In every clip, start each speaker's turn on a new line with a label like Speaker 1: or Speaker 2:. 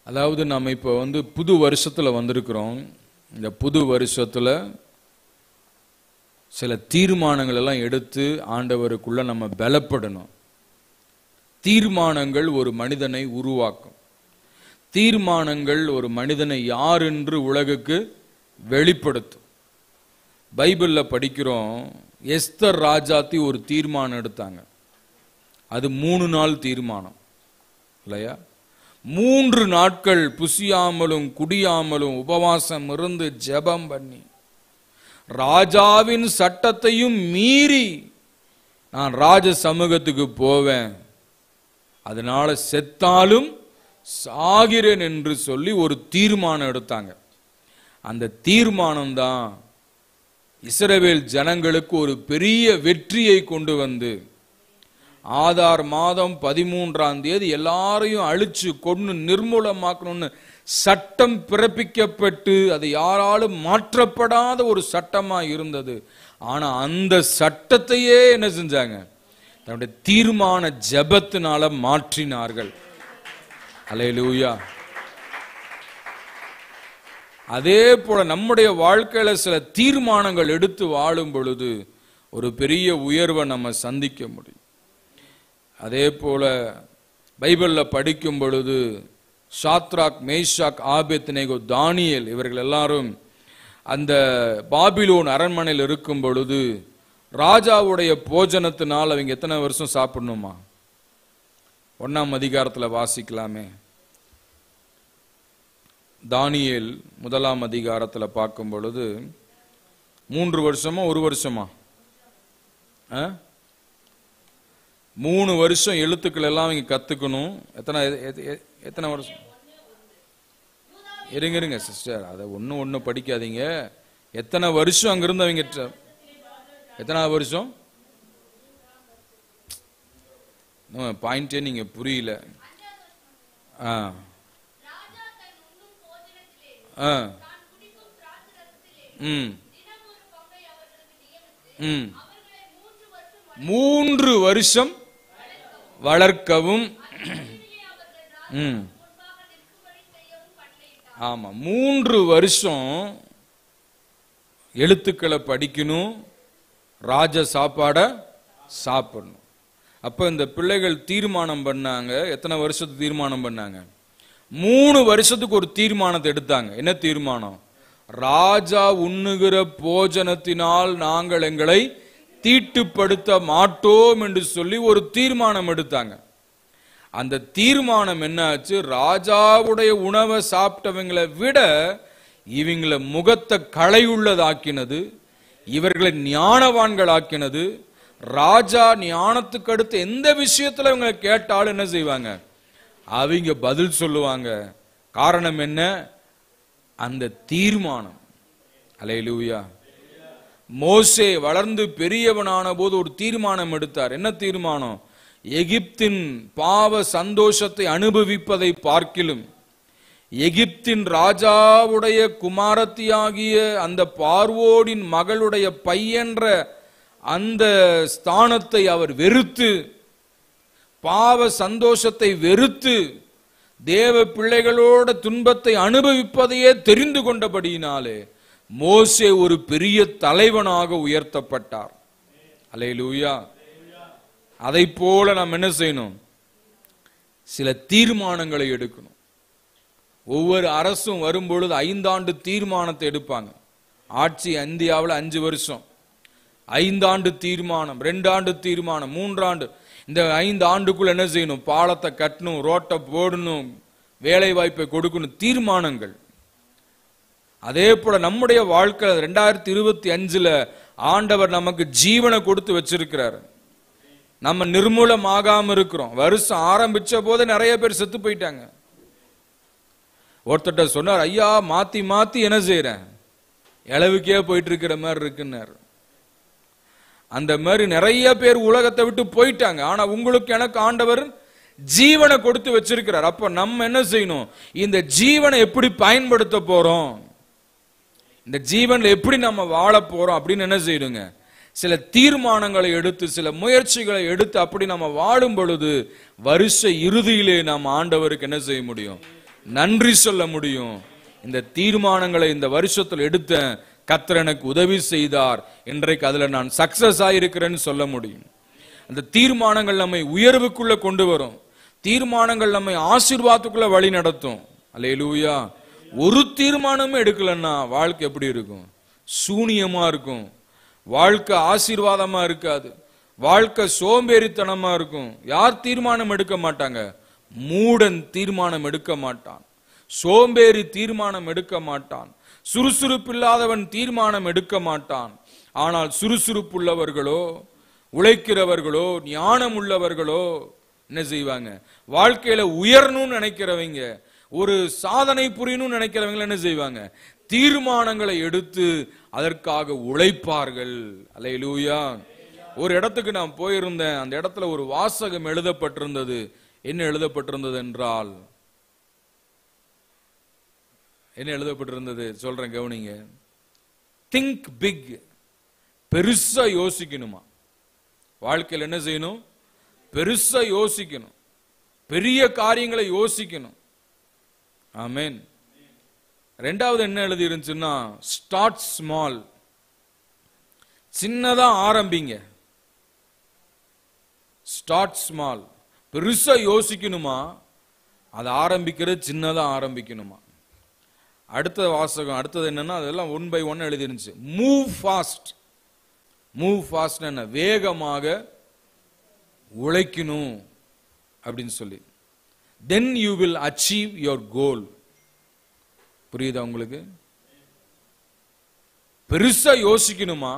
Speaker 1: அதாவது நம்ம இப்போ புது வருஷத்துல வந்திருக்கிறோம். இந்த புது வருஷத்துல சில தீர்மானங்கள் எல்லாம் எடுத்து ஆண்டவருக்குள்ள நம்ம பலப்படணும். தீர்மானங்கள் ஒரு மனிதனை உருவாக்கும். தீர்மானங்கள் ஒரு மனிதனை யார் என்று உலகுக்கு வெளிப்படுத்தும். பைபிள்ல படிக்கிறோம், எஸ்தர் ராஜாத்தி ஒரு தீர்மானம் எடுத்தாங்க. அது 3 நாள் தீர்மானம் இல்லையா? 3 நாட்கள் புசியாமலும் குடியாமலும் உபவாசம் இருந்து ஜெபம் பண்ணி ராஜாவின் சட்டத்தையும் மீறி நான் ராஜ சமூகத்துக்கு போவேன், அதனால செத்தாலும் சாகிறேன் என்று சொல்லி ஒரு தீர்மானம் எடுத்தாங்க. அந்த தீர்மானம் தான் இஸ்ரவேல் ஜனங்களுக்கு ஒரு பெரிய வெற்றியை கொண்டு வந்து ஆதார் மாதம் 13ஆம் தேதி எல்லாரையும் அழிச்சு கொண்டு நிர்மூலமாக்கணும்னு சட்டம் பிறப்பிக்கப்பட்டு அது யாராலும் மாற்றப்படாத ஒரு சட்டமா இருந்தது. ஆனா அந்த சட்டத்தையே என்ன செஞ்சாங்க? தன்னுடைய தீர்மான ஜெபத்தினால மாற்றினார்கள். அல்லேலூயா. அதே போல நம்முடைய வாழ்க்கையில சில தீர்மானங்கள் எடுத்து வாழும் பொழுது ஒரு பெரிய உயர்வை நம்ம சந்திக்க முடியும். அதே போல பைபிள்ல படிக்கும் பொழுது சாத்ராக், மேஷாக், ஆபேத்நேகோ, தானியேல் இவர்கள் எல்லாரும் அந்த பாபிலோன் அரண்மனையில் இருக்கும் பொழுது ராஜாவுடைய போஜனத்தினால் அவங்க எத்தனை வருஷம் சாப்பிடணுமா? 1ஆம் அதிகாரத்துல வாசிக்கலாமே. தானியேல் 1ஆம் அதிகாரத்துல பார்க்கும் பொழுது 3 வருஷமா 1 வருஷமா? 3 வருஷம் எழுத்துக்கள் எல்லாம் அவங்க கத்துக்கணும். எத்தனை வருஷம்? இருங்க சிஸ்டர், அதை ஒண்ணு படிக்காதீங்க. எத்தனை வருஷம் அங்கிருந்து அவங்க எத்தனாவது வருஷம்? பாயிண்டே நீங்க புரியல. மூன்று வருஷம் வளர்க்கவும். ஆமா, 3 வருஷம் எழுத்துக்களை படிக்கணும், ராஜ சாப்பாட சாப்பிடணும். அப்ப இந்த பிள்ளைகள் தீர்மானம் பண்ணாங்க. எத்தனை வருஷத்துக்கு தீர்மானம் பண்ணாங்க? 3 வருஷத்துக்கு ஒரு தீர்மானத்தை எடுத்தாங்க. என்ன தீர்மானம்? ராஜா உண்ணுகிற போஜனத்தினால் நாங்கள் எங்களை தீட்டுப்படுத்த மாட்டோம் என்று சொல்லி ஒரு தீர்மானம் எடுத்தாங்க. அந்த தீர்மானம் என்ன ஆச்சு? ராஜாவுடைய உணவை சாப்பிட்டவங்களை விட இவங்களை முகத்தை களையுள்ளதாக்கினது, இவர்களை ஞானவான்கள் ஆக்கினது. ராஜா ஞானத்துக்கு அடுத்து எந்த விஷயத்துல இவங்களை கேட்டாலும் என்ன செய்வாங்க? அவங்க பதில் சொல்லுவாங்க. காரணம் என்ன? அந்த தீர்மானம். அல்லேலூயா. மோசே வளர்ந்து பெரியவனான போது ஒரு தீர்மானம் எடுத்தார். என்ன தீர்மானம்? எகிப்தின் பாவ சந்தோஷத்தை அனுபவிப்பதை பார்க்கிலும் எகிப்தின் ராஜாவுடைய குமாரத்தியாகிய அந்த பார்வோனின் மகளுடைய பையன்ற அந்த ஸ்தானத்தை அவர் வெறுத்து, பாவ சந்தோஷத்தை வெறுத்து, தேவ பிள்ளைகளோட துன்பத்தை அனுபவிப்பதையே தெரிந்து கொண்டபடியினாலே மோசே ஒரு பெரிய தலைவனாக உயர்த்தப்பட்டார். அல்லேலூயா. அதை போல நாம் என்ன செய்யணும்? சில தீர்மானங்களை எடுக்கணும். ஒவ்வொரு அரசும் வரும்பொழுது 5 ஆண்டு தீர்மானத்தை எடுப்பாங்க. ஆட்சி இந்தியாவில் 5 வருஷம். 5 ஆண்டு தீர்மானம், 2 ஆண்டு தீர்மானம், 3 ஆண்டு. இந்த 5 ஆண்டுக்குள்ள என்ன செய்யணும்? பாலத்தை கட்டணும், ரோட்டை போடணும், வேலை வாய்ப்பை கொடுக்கணும். தீர்மானங்கள். அதே போல நம்முடைய வாழ்க்கை 2025ல ஆண்டவர் நமக்கு ஜீவனை கொடுத்து வச்சிருக்கிறார். நம்ம நிர்மூலமாகாம இருக்கிறோம். வருஷம் ஆரம்பிச்ச போது நிறைய பேர் செத்து போயிட்டாங்க. ஒருத்தட்ட சொன்னார், ஐயா மாத்தி மாத்தி என்ன செய்யறேன், இளவுக்கே போயிட்டு இருக்கிற மாதிரி இருக்குன்னாரு. அந்த மாதிரி நிறைய பேர் உலகத்தை விட்டு போயிட்டாங்க. ஆனா உங்களுக்கு எனக்கு ஆண்டவர் ஜீவனை கொடுத்து வச்சிருக்கிறார். அப்ப நம்ம என்ன செய்யணும்? இந்த ஜீவனை எப்படி பயன்படுத்த போறோம், இந்த ஜீவன்ல எப்படி நம்ம வாழ போறோம் அப்படின்னு என்ன செய்யணுங்க? சில தீர்மானங்களை எடுத்து, சில முயற்சிகளை எடுத்து அப்படி நம்ம வாழும் பொழுது வருஷ இறுதியிலே நாம் ஆண்டவருக்கு என்ன செய்ய முடியும்? நன்றி சொல்ல முடியும். இந்த தீர்மானங்களை இந்த வருஷத்தில் எடுத்த கர்த்தர் எனக்கு உதவி செய்தார், இன்றைக்கு அதுல நான் சக்சஸ் ஆயிருக்கிறேன்னு சொல்ல முடியும். அந்த தீர்மானங்கள் நம்மை உயர்வுக்குள்ள கொண்டு வரும். தீர்மானங்கள் நம்மை ஆசீர்வாதத்துக்குள்ள வழி நடத்தும். அல்லேலூயா. ஒரு தீர்மானமும் எடுக்கலன்னா வாழ்க்கை எப்படி இருக்கும்? சூனியமா இருக்கும். வாழ்க்கை ஆசீர்வாதமா இருக்காது. வாழ்க்கை சோம்பேறித்தனமா இருக்கும். யார் தீர்மானம் எடுக்க மாட்டாங்க? மூடன் தீர்மானம் எடுக்க மாட்டான். சோம்பேறி தீர்மானம் எடுக்க மாட்டான். சுறுசுறுப்பில்லாதவன் தீர்மானம் எடுக்க மாட்டான். ஆனால் சுறுசுறுப்புள்ளவர்களோ, உழைக்கிறவர்களோ, ஞானம் உள்ளவர்களோ என்ன செய்வாங்க? வாழ்க்கையில உயரணும்னு நினைக்கிறவங்க, ஒரு சாதனை புரியணும்னு நினைக்கிறவங்க என்ன செய்வாங்க? தீர்மானங்களை எடுத்து அதற்காக உழைப்பார்கள். அல்லேலூயா. ஒரு இடத்துக்கு நான் போயிருந்தேன். அந்த இடத்துல ஒரு வாசகம் எழுதப்பட்டிருந்தது. என்ன எழுதப்பட்டிருந்தது என்றால், என்ன எழுதப்பட்டிருந்தது சொல்றேன், கவனிங்க. Think big. பெருசா யோசிக்கணுமா? வாழ்க்கையில் என்ன செய்யணும்? பெருசா யோசிக்கணும். பெரிய காரியங்களை யோசிக்கணும். ஆமென். ரெண்டாவது என்ன எழுதி இருந்துச்சுன்னா, ஸ்டார்ட் ஸ்மால். சின்னதா ஆரம்பிங்க. Start small. பெருசா யோசிக்கணுமா? அதை ஆரம்பிக்கிறது சின்னதா ஆரம்பிக்கணுமா? அடுத்த வாசகம் அடுத்தது என்னன்னா, அதெல்லாம் 1 by 1 எழுதி இருந்துச்சு. Move fast. மூவ் ஃபாஸ்ட் என்ன? வேகமாக உழைக்கணும் அப்படின்னு சொல்லி. then you will achieve your goal. புரியுதா உங்களுக்கு? பெருசா யோசிக்கணுமா?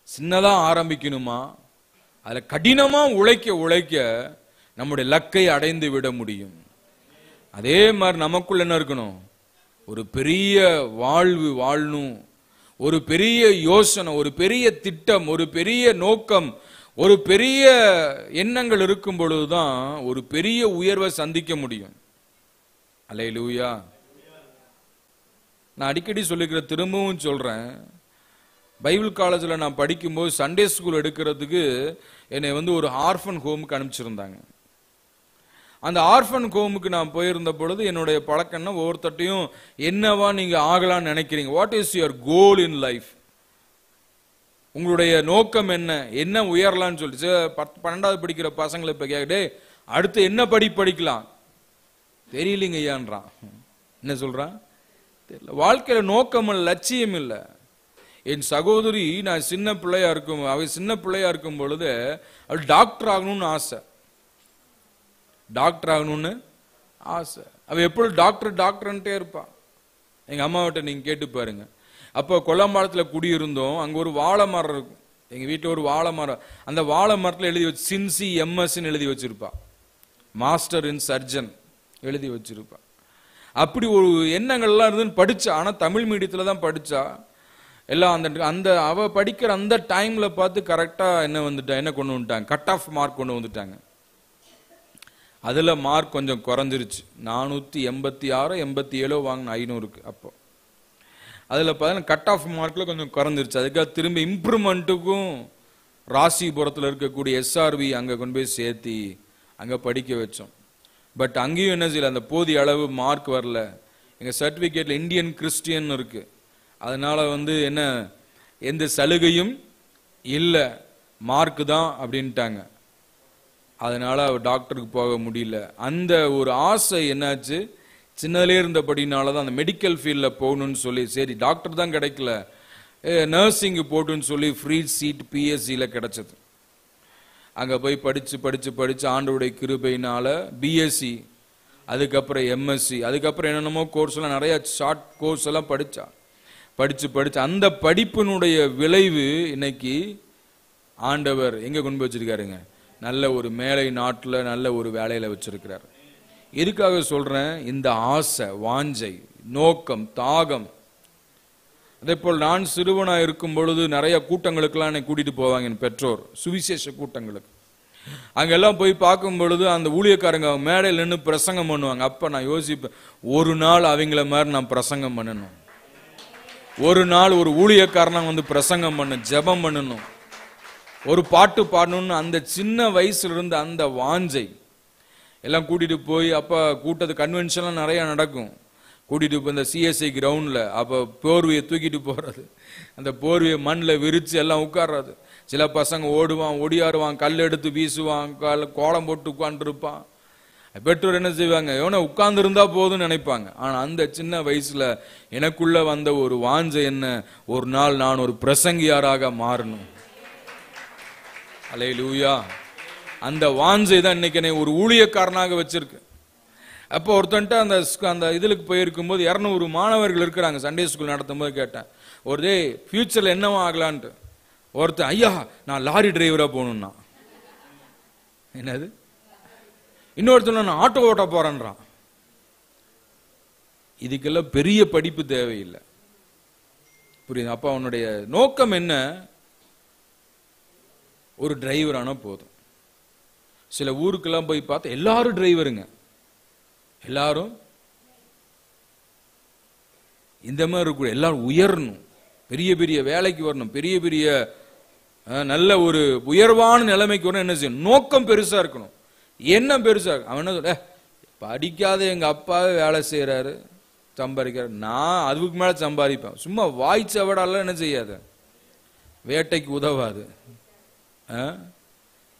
Speaker 1: சின்னதா ஆரம்பிக்கணுமா? அதுல கடினமா உழைக்க உழைக்க நம்முடைய லக்கை அடைந்து விட முடியும். அதே மாதிரி நமக்குள்ள என்ன இருக்கணும்? ஒரு பெரிய வாழ்வு வாழணும். ஒரு பெரிய யோசனை, ஒரு பெரிய திட்டம், ஒரு பெரிய நோக்கம், ஒரு பெரிய எண்ணங்கள் இருக்கும் பொழுதுதான் ஒரு பெரிய உயர்வை சந்திக்க முடியும். அல்லேலூயா. நான் அடிக்கடி சொல்லிக்கிற, திரும்பவும் சொல்றேன். பைபிள் காலேஜில் நான் படிக்கும்போது சண்டே ஸ்கூல் எடுக்கிறதுக்கு என்னை ஒரு ஆர்ஃபன் ஹோமுக்கு அனுப்பிச்சிருந்தாங்க. அந்த ஆர்ஃபன் ஹோமுக்கு நான் போயிருந்த பொழுது என்னுடைய பழக்கம்னா, ஒவ்வொருத்தையும் என்னவா நீங்க ஆகலான்னு நினைக்கிறீங்க? What is your goal in life? உங்களுடைய நோக்கம் என்ன? என்ன உயரலான்னு சொல்லிட்டு 12வது படிக்கிற பசங்களை இப்ப கேட்டே, அடுத்து என்ன படிக்கலாம்? தெரியலீங்க ஐயான்றான். என்ன சொல்றான் தெரியல. வாழ்க்கையில நோக்கம் இல்ல, லட்சியம் இல்ல. என் சகோதரி, நான் சின்ன பிள்ளையா இருக்கும், அவ சின்ன பிள்ளையா இருக்கும் பொழுது அவள் டாக்டர் ஆகணும்னு ஆசை. டாக்டர் ஆகணும்னு ஆசை. அவ எப்பொழுது டாக்டர்ன்ட்டே இருப்பான். எங்க அம்மாவிட்ட நீங்க கேட்டு பாருங்க. அப்போ கொல்லம்பாளத்தில் குடியிருந்தோம். அங்க ஒரு வாழை மரம் இருக்கும். எங்க வீட்டில் ஒரு வாழை மரம். அந்த வாழை மரத்தில் எழுதி வச்சு சின்சி எம்எஸ்ன்னு எழுதி வச்சிருப்பா. மாஸ்டர் இன் சர்ஜன் எழுதி வச்சிருப்பா. அப்படி ஒரு எண்ணங்கள்லாம் இருந்துன்னு படிச்சா. ஆனா தமிழ் மீடியத்துல தான் படிச்சா. எல்லாம் அந்த அவ படிக்கிற அந்த டைம்ல பார்த்து கரெக்டா என்ன கொண்டு வந்துட்டாங்க, கட் ஆஃப் மார்க் கொண்டு வந்துட்டாங்க. அதுல மார்க் கொஞ்சம் குறைஞ்சிருச்சு. 486 87 வாங்கின 500க்கு. அப்போ அதுல பார்த்தீங்கன்னா கட் ஆஃப் மார்க்ல கொஞ்சம் குறைஞ்சிருச்சு. அதுக்காக திரும்பி இம்ப்ரூவ்மெண்ட்டுக்கும் ராசிபுரத்தில் இருக்கக்கூடிய SRV அங்க கொண்டு போய் சேர்த்தி அங்க படிக்க வச்சோம். பட் அங்கேயும் என்ன செய்யல, அந்த போதிய அளவு மார்க் வரல. எங்க சர்டிபிகேட்ல இந்தியன் கிறிஸ்டியன் இருக்கு. அதனால என்ன, எந்த சலுகையும் இல்லை, மார்க் தான் அப்படின்ட்டாங்க. அதனால அவர் டாக்டருக்கு போக முடியல. அந்த ஒரு ஆசை என்னாச்சு, சின்னதிலே இருந்தபடினாலதான் அந்த மெடிக்கல் ஃபீல்ட்ல போகணும்னு சொல்லி, சரி டாக்டர் தான் கிடைக்கல, நர்சிங் போட்டுன்னு சொல்லி ஃப்ரீ சீட் PSCல கிடைச்சது. அங்க போய் படிச்சு ஆண்டவருடைய கிருபையினால BSc, அதுக்கப்புறம் MSc, அதுக்கப்புறம் என்னென்னமோ கோர்ஸ் எல்லாம் நிறைய ஷார்ட் கோர்ஸ் எல்லாம் படிச்சு அந்த படிப்பினுடைய விளைவு இன்னைக்கு ஆண்டவர் எங்க கொண்டு வச்சிருக்காருங்க, நல்ல ஒரு மேலை நாட்டுல நல்ல ஒரு வேலையில வச்சிருக்கிறார். எதுக்காக சொல்றேன், இந்த ஆசை, வாஞ்சை, நோக்கம், தாகம். அதே போல் நான் சிறுவனா இருக்கும் பொழுது நிறைய கூட்டங்களுக்கெல்லாம் என்னை கூட்டிட்டு போவாங்க என் பெற்றோர், சுவிசேஷ கூட்டங்களுக்கு. அங்கெல்லாம் போய் பார்க்கும் பொழுது அந்த ஊழியக்காரங்க மேடையில் நின்று பிரசங்கம் பண்ணுவாங்க. அப்ப நான் யோசிப்பேன், ஒரு நாள் அவங்கள மாதிரி நான் பிரசங்கம் பண்ணணும், ஒரு நாள் ஒரு ஊழியக்காரனா பிரசங்கம் பண்ண, ஜெபம் பண்ணணும், ஒரு பாட்டு பாடணும்னு அந்த சின்ன வயசுல இருந்து அந்த வாஞ்சை எல்லாம் கூட்டிட்டு போய் அப்போ கூட்டத்து கன்வென்ஷன்லாம் நிறைய நடக்கும். கூட்டிட்டு போய் இந்த சிஎஸ்ஐ கிரவுண்டில் அப்போ போர்வையை தூக்கிட்டு போறது, அந்த போர்வையை மண்ணில் விரிச்சு எல்லாம் உட்கார்றது. சில பசங்க ஓடுவான், ஒடியாருவான், கல் எடுத்து வீசுவான், கோலம் போட்டு உட்காந்துருப்பான். பெற்றோர் என்ன செய்வாங்க, எவனை உட்கார்ந்து இருந்தா போதும்னு நினைப்பாங்க. ஆனா அந்த சின்ன வயசுல எனக்குள்ள வந்த ஒரு வாஞ்சை என்ன, ஒரு நாள் நான் ஒரு பிரசங்கியாராக மாறணும். அல்லேலூயா. அந்த வாஞ்சை தான் இன்னைக்கு என்னை ஒரு ஊழியக்காரனாக வச்சிருக்கு. அப்போ ஒருத்தன்ட்ட அந்த இதுக்கு போயிருக்கும் போது 200 மாணவர்கள் இருக்கிறாங்க. சண்டே ஸ்கூல் நடத்தும் போது கேட்டேன், ஒரு டே ஃபியூச்சர்ல என்னவா ஆகலான்ட்டு. ஒருத்தன், ஐயா நான் லாரி டிரைவரா போகணும்னா. என்னது? இன்னொருத்தன், நான் ஆட்டோ ஓட்ட போறேன்றான். இதுக்கெல்லாம் பெரிய படிப்பு தேவையில்லை, புரியுது? அப்ப அவனுடைய நோக்கம் என்ன? ஒரு டிரைவரான போதும். சில ஊருக்கெல்லாம் போய் பார்த்தா எல்லாரும் டிரைவருங்க, எல்லாரும் இந்த மாதிரி இருக்க, எல்லாரும் உயரணும், பெரிய பெரிய வேலைக்கு வரணும், பெரிய பெரிய நல்ல ஒரு உயர்வான நிலைமைக்கு வரணும். என்ன செய்யணும்? நோக்கம் பெருசா இருக்கணும், என்ன பெருசா. அவன் என்ன சொல்ற, படிக்காத எங்க அப்பாவே வேலை செய்யறாரு, சம்பாதிக்கிறார், நான் அதுக்கு மேல சம்பாதிப்பேன். சும்மா வாய்ச்ச விடால என்ன செய்யாத, வேட்டைக்கு உதவாது.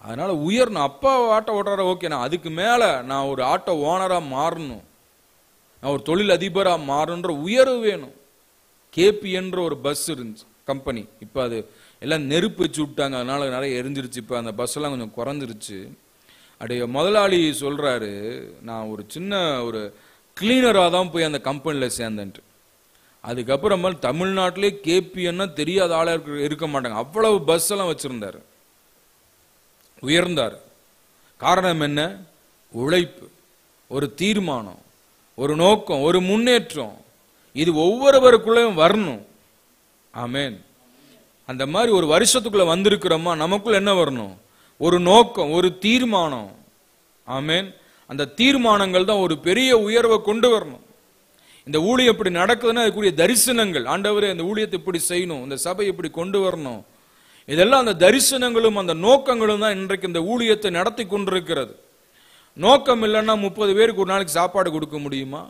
Speaker 1: அதனால உயரணும். அப்பா ஆட்டோ ஓட்டுறார, ஓகே, நான் அதுக்கு மேல நான் ஒரு ஆட்டோ ஓனரா மாறணும், நான் ஒரு தொழில் அதிபரா மாறணுன்ற உயர்வு வேணும். கேபி என்ற ஒரு பஸ் இருந்துச்சு கம்பெனி, இப்ப அது எல்லாம் நெருப்பு வச்சு விட்டாங்க, அதனால நிறைய எரிஞ்சிருச்சு. இப்ப அந்த பஸ் எல்லாம் கொஞ்சம் குறைஞ்சிருச்சு. அப்படியே முதலாளி சொல்றாரு, நான் ஒரு சின்ன ஒரு கிளீனரா தான் போய் அந்த கம்பெனில சேர்ந்தேன்ட்டு. அதுக்கப்புறமா தமிழ்நாட்டிலே கேபின்னா தெரியாத ஆளா இருக்க மாட்டாங்க, அவ்வளவு பஸ் எல்லாம் வச்சிருந்தாரு, உயர்ந்தார். காரணம் என்ன? உழைப்பு, ஒரு தீர்மானம், ஒரு நோக்கம், ஒரு முன்னேற்றம். இது ஒவ்வொருவருக்குள்ளேயும் வரணும். ஆமேன். அந்த மாதிரி ஒரு வருஷத்துக்குள்ள வந்திருக்கிறோமா, நமக்குள்ள என்ன வரணும்? ஒரு நோக்கம், ஒரு தீர்மானம். ஆமேன். அந்த தீர்மானங்கள் தான் ஒரு பெரிய உயர்வை கொண்டு வரணும். இந்த ஊழியம் எப்படி நடக்குதுன்னா அதுக்குரிய தரிசனங்கள், ஆண்டவரே இந்த ஊழியத்தை இப்படி செய்யணும், இந்த சபை இப்படி கொண்டு வரணும், இதெல்லாம் அந்த தரிசனங்களும் அந்த நோக்கங்களும் தான் இன்றைக்கு இந்த ஊழியத்தை நடத்தி கொண்டிருக்கிறது. நோக்கம் இல்லைன்னா 30 பேருக்கு ஒரு நாளைக்கு சாப்பாடு கொடுக்க முடியுமா?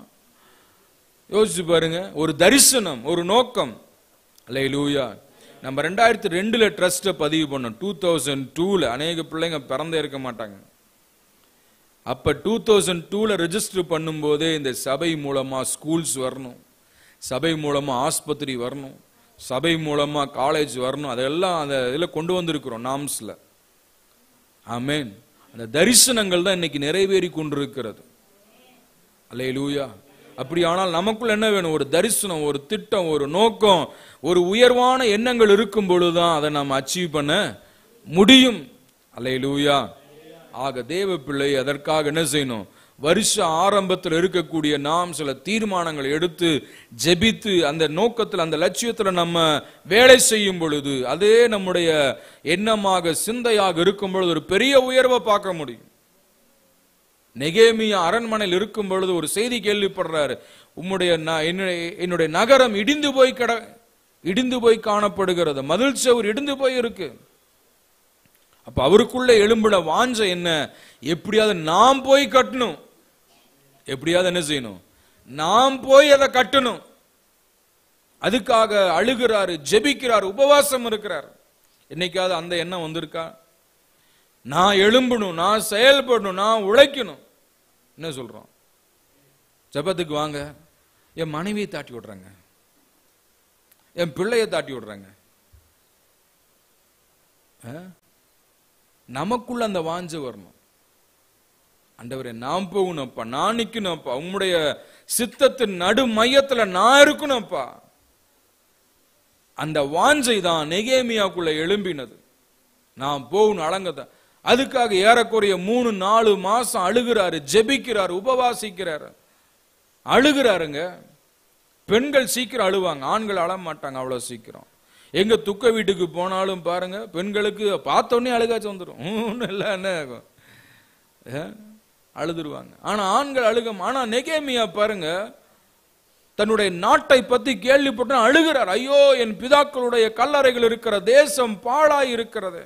Speaker 1: யோசிச்சு பாருங்க. ஒரு தரிசனம், ஒரு நோக்கம். அல்லேலூயா. நம்ம 2002 ட்ரஸ்ட்டை பதிவு பண்ணோம். 2002 அநேக பிள்ளைங்க பிறந்தே இருக்க மாட்டாங்க. அப்ப 2002 ரெஜிஸ்டர் பண்ணும் போதே இந்த சபை மூலமா ஸ்கூல்ஸ் வரணும், சபை மூலமா ஆஸ்பத்திரி வரணும், சபை மூலமா காலேஜ் வரணும், அதெல்லாம் அந்த இதில் கொண்டு வந்திருக்கிறோம் நாம்ஸ்ல. ஆமேன். அந்த தரிசனங்கள் தான் இன்னைக்கு நிறைவேறி கொண்டிருக்கிறது. அல்லேலூயா. அப்படி ஆனால் நமக்குள்ள என்ன வேணும்? ஒரு தரிசனம், ஒரு திட்டம், ஒரு நோக்கம், ஒரு உயர்வான எண்ணங்கள் இருக்கும் பொழுதுதான் அதை நாம் அச்சீவ் பண்ண முடியும். அல்லேலூயா. ஆக தேவ பிள்ளை அதற்காக என்ன செய்யணும்? வருஷ ஆரம்பத்தில் இருக்கக்கூடிய நாம் சில தீர்மானங்களை எடுத்து ஜெபித்து அந்த நோக்கத்தில், அந்த லட்சியத்தில் நம்ம வேலை செய்யும் பொழுது, அதே நம்முடைய எண்ணமாக சிந்தையாக இருக்கும் பொழுது ஒரு பெரிய உயர்வை பார்க்க முடியும். நெகேமியா அரண்மனையில் இருக்கும் பொழுது ஒரு செய்தி கேள்விப்படுறாரு, என்னுடைய நகரம் இடிந்து போய் காணப்படுகிறது, மதில் சுவர் இடிந்து போய் இருக்கு. அப்ப அவருக்குள்ள எழும்பின வாஞ்சை என்ன? எப்படியாவது நாம் போய் கட்டணும், எப்படியாவது என்ன செய்யணும்? நாம் போய் அதை கட்டணும். அதுக்காக அழுகிறாரு, ஜெபிக்கிறார், உபவாசம் இருக்கிறார். என்னைக்காவது அந்த எண்ணம் வந்திருக்கா? நான் எழும்பணும், நான் செயல்படணும், நான் உழைக்கணும். என்ன சொல்றோம்? ஜெபத்துக்கு வாங்க, என் மனைவியை தாட்டி விடுறாங்க, என் பிள்ளையை தாட்டி விடுறாங்க. நமக்குள்ள அந்த வாஞ்சை வரணும். ஆண்டவரே நாம் போகணும்ப்பா, நான் நிக்கணும்ப்பா, உம்முடைய சித்தத்தின் நடு மையத்துல நான் இருக்கணும்ப்பா. அந்த வாஞ்சை தான் நெகேமியாக்குள்ள எழும்பினது. நான் போகணும், அடங்கத. அதுக்காக ஏறக்குறைய 3-4 மாசம் அழுகிறாரு, ஜெபிக்கிறாரு, உபவாசிக்கிறாரு, அழுகிறாருங்க. பெண்கள் சீக்கிரம் அழுவாங்க, ஆண்கள் அழ மாட்டாங்க அவ்வளவு சீக்கிரம். எங்க துக்க வீட்டுக்கு போனாலும் பாருங்க, பெண்களுக்கு பார்த்தோன்னே அழுகாச்சு வந்துடும், என்ன அழுதுருவாங்க. ஆனா ஆண்கள் அழுக. ஆனா நெகேமியா பாருங்க, தன்னுடைய நாட்டை பத்தி கேள்விப்பட்டு அழுகிறார். ஐயோ, என் பிதாக்களுடைய கல்லறைகள் இருக்கிற தேசம் பாழாய் இருக்கிறது.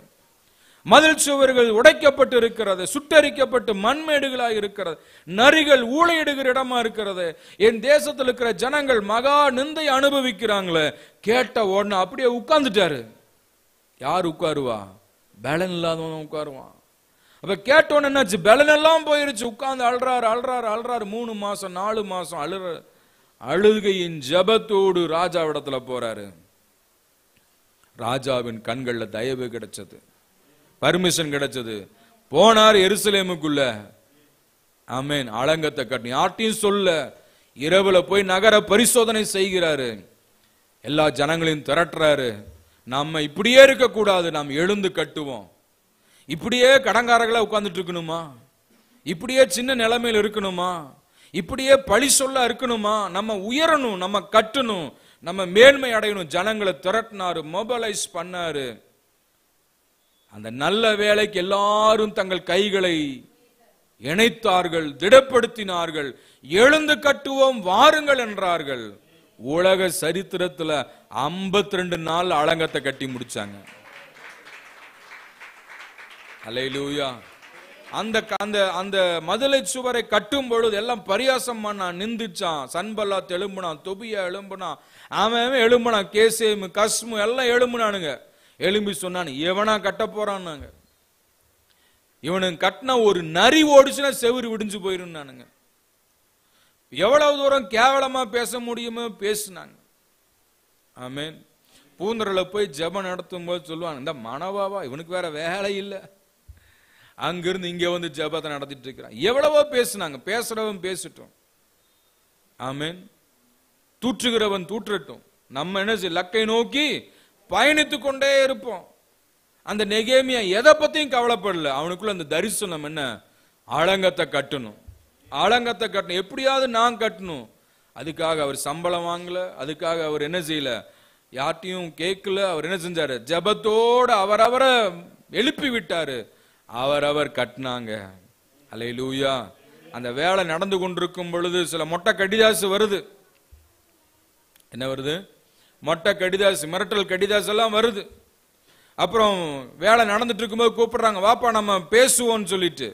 Speaker 1: மதில் சுவர்கள் உடைக்கப்பட்டு இருக்கிறது, சுட்டரிக்கப்பட்டு மண்மேடுகளாக இருக்கிறது, நரிகள் ஊழையிடுகிற இடமா இருக்கிறது. என் தேசத்தில் இருக்கிற ஜனங்கள் மகா நிந்தை அனுபவிக்கிறாங்களே. கேட்ட உடனே அப்படியே உட்கார்ந்துட்டாரு. யார் உட்காருவா? பலன் இல்லாதவன் உட்காருவான். அப்ப கேட்டோன்னு என்னாச்சு? பலன் எல்லாம் போயிருச்சு. உட்கார்ந்து அழுறாரு அழுறாரு அழுறாரு. 3 மாசம் 4 மாசம் அழுகையின் ஜபத்தோடு ராஜாவிடத்துல போறாரு. ராஜாவின் கண்கள்ல தயவு கிடைச்சது, பர்மிஷன் கிடைச்சது. போனார் எருசலேமுக்குள்ள. ஆமென். அலங்கத்தை கட்டி யார்ட்டையும் சொல்ல, இரவுல போய் நகர பரிசோதனை செய்கிறாரு. எல்லா ஜனங்களையும் திரட்டுறாரு. நம்ம இப்படியே இருக்க கூடாது, நாம் எழுந்து கட்டுவோம். இப்படியே கடங்காரர்களா உட்கார்ந்துட்டு இருக்கணுமா? இப்படியே சின்ன நிலைமையில் இருக்கணுமா? இப்படியே பழி சொல்ல இருக்கணுமா? நம்ம உயரணும், நம்ம கட்டணும், நம்ம மேன்மை அடையணும். ஜனங்களை திரட்டினாரு, மொபைலைஸ் பண்ணாரு. அந்த நல்ல வேலைக்கு எல்லாரும் தங்கள் கைகளை இணைத்தார்கள், திடப்படுத்தினார்கள். எழுந்து கட்டுவோம் வாருங்கள் என்றார்கள். உலக சரித்திரத்துல 52 நாள் அலங்கத்தை கட்டி முடிச்சாங்க. அல்லேலூயா. அந்த அந்த அந்த மதுளை சுவரை கட்டும் பொழுது எல்லாம் பரியாசம் பண்ணான், நிந்துச்சான். சன்பல்லாத் எழும்புனான், தொபியா எழும்புனான், அவன் எழும்புனான், கேசேமு கஸ்மு எல்லாம் எழும்புனானுங்க. எழும்பி சொன்னான், எவனா கட்ட போறான்னாங்க. இவனுக்கு கட்டின ஒரு நரி ஓடிச்சுன்னா செவுரு விடிஞ்சு போயிருந்தானுங்க. எவ்வளவு தூரம் கேவலமா பேச முடியுமோ பேசினாங்க. ஆமென். பூந்தரில் போய் ஜெபம் நடத்தும் போது சொல்லுவாங்க, இந்த மனவாவா இவனுக்கு வேற வேலை இல்லை, அங்கிருந்து இங்க வந்து ஜெபத்தை நடத்திட்டு இருக்கிறான். எவ்வளவோ பேசினாங்க. பேசுறவன் பேசட்டும். ஆமென். தூற்றுகிறவன் தூற்றட்டும். நம்ம என்ன லக்கை நோக்கி பயணித்துக் கொண்டே இருப்போம். அந்த நெகேமியா எதை பத்தியும் கவலைப்படல. அவனுக்குள்ள அந்த தரிசனம் என்ன? அலங்கத்தை கட்டணும், அலங்கத்தை கட்டணும், எப்படியாவது நான் கட்டணும். அதுக்காக அவர் சம்பளம் வாங்கல, அதுக்காக அவர் என்ன செய்யல, யார்ட்டையும் கேட்கல. அவர் என்ன செஞ்சாரு? ஜெபத்தோடு அவரவரை எழுப்பி விட்டாரு. அவரவர் கட்டினாங்க. அல்லேலூயா. அந்த வேலை நடந்து கொண்டிருக்கும் பொழுது சில மொட்டை கடிதாசு வருது. என்ன வருது? மொட்டை கடிதாசு, மிரட்டல் கடிதாசு எல்லாம் வருது. அப்புறம் வேலை நடந்துட்டு இருக்கும்போது கூப்பிடுறாங்க, வாப்பா நம்ம பேசுவோம்னு சொல்லிட்டு.